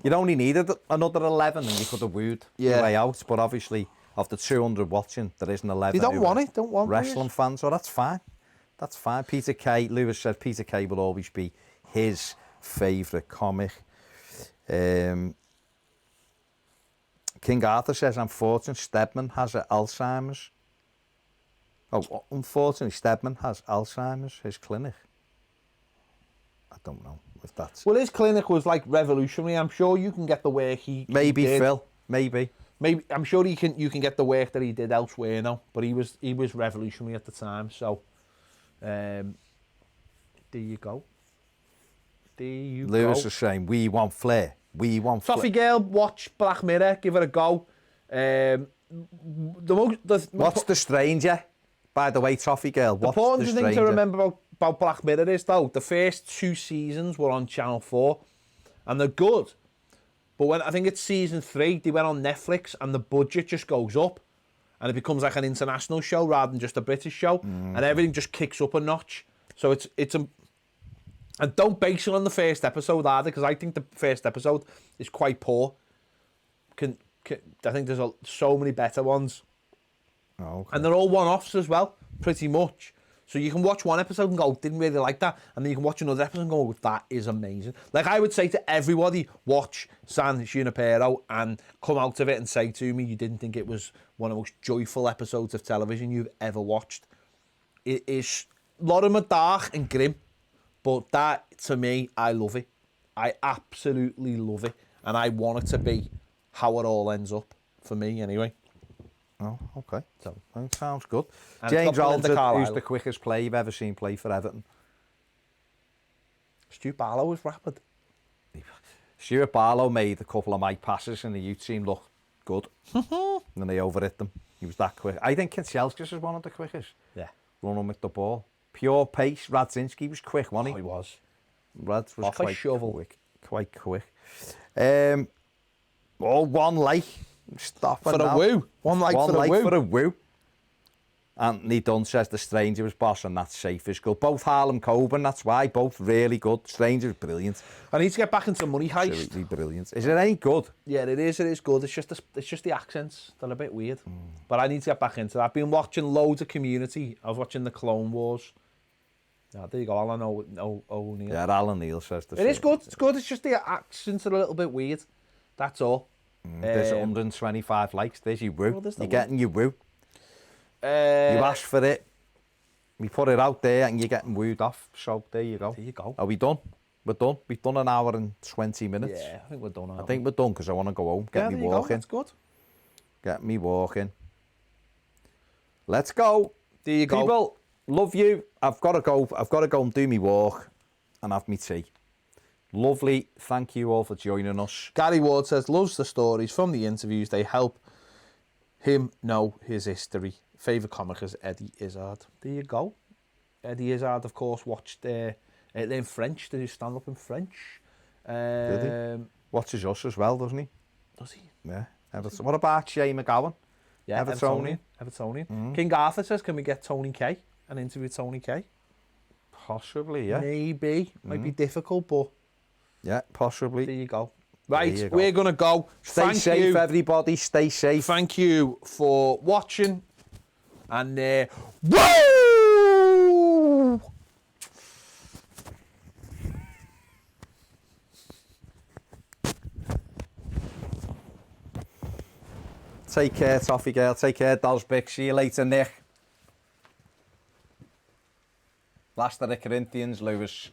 You'd only needed another 11 and you could have wooed your way out, but obviously after 200 watching, there isn't 11. You don't want wrestling fans, so that's fine. That's fine. Peter Kay, Lewis said Peter Kay will always be his favourite comic. King Arthur says, unfortunately, Stedman has Alzheimer's. Oh, unfortunately, Stedman has Alzheimer's, his clinic. I don't know if that's... Well, his clinic was like revolutionary. I'm sure you can get the work he did. Phil, maybe. I'm sure you can get the work that he did elsewhere now, but he was revolutionary at the time. So, there you go. Lewis is saying, we want Flair. We want Toffee girl, watch Black Mirror, give it a go. What's the stranger? By the way, Toffee girl, what's the important stranger? thing to remember about Black Mirror is, though, the first 2 seasons were on Channel 4, and they're good. But when I think it's season 3, they went on Netflix, and the budget just goes up, and it becomes like an international show rather than just a British show, and everything just kicks up a notch. So it's a... And don't base it on the first episode either, because I think the first episode is quite poor. I think there's so many better ones. Oh, okay. And they're all one-offs as well, pretty much. So you can watch one episode and go, didn't really like that. And then you can watch another episode and go, that is amazing. Like I would say to everybody, watch San Junipero and come out of it and say to me, you didn't think it was one of the most joyful episodes of television you've ever watched. It is, a lot of them are dark and grim. But that, to me, I love it. I absolutely love it. And I want it to be how it all ends up, for me anyway. Oh, okay. So, that sounds good. And James Aldred, who's the quickest player you've ever seen play for Everton? Stuart Barlow was rapid. Stuart Barlow made a couple of Mike passes and the youth team looked good. And then they overhit them. He was that quick. I think Kanchelskis is one of the quickest. Yeah. Running with the ball. Pure pace. Radzinski was quick, wasn't he? Oh, he was. Rads was off quite a shovel. Quick. Quite quick. One like. For a woo. One like for a woo. Anthony Dunn says the stranger was boss and that's safe is good. Both Harlem Coburn, that's why. Both really good. Stranger's brilliant. I need to get back into Money Heist. Absolutely brilliant. Is it any good? Yeah, it is. It is good. It's just the accents. They're a bit weird. But I need to get back into that. I've been watching loads of Community. I was watching the Clone Wars. Yeah, there you go. Alan O'Neill. Yeah, Alan Neil says the same. It is good. It's good. It's just the accents are a little bit weird. That's all. There's 125 likes. There's your woo. Well, you're getting your woo. You asked for it. We put it out there and you're getting wooed off. So there you go. There you go. Are we done? We're done. We've done an hour and 20 minutes. Yeah, I think we're done. I think we're done because I want to go home. Get me walking. That's good. Get me walking. Let's go. There you go. People, love you. I've got to go. I've got to go and do me walk and have me tea. Lovely. Thank you all for joining us. Gary Ward says, loves the stories from the interviews. They help him know his history. Favourite comic is Eddie Izzard. There you go. Eddie Izzard, of course, watched in French. Did he stand up in French? Did he? Watches us as well, doesn't he? Does he? Yeah. Everton. What about Shane McGowan? Yeah, Evertonian. King Arthur says, can we get Tony K? An interview with Tony K? Possibly, yeah. Maybe. Might be difficult, but Yeah, possibly. there you go. Right, you go. we're going to go. Stay safe, everybody. Stay safe. Thank you for watching. And, woo! Take care, Toffee girl. Take care, Dalsbeck. See you later, Nick. Last of the Corinthians, Lewis.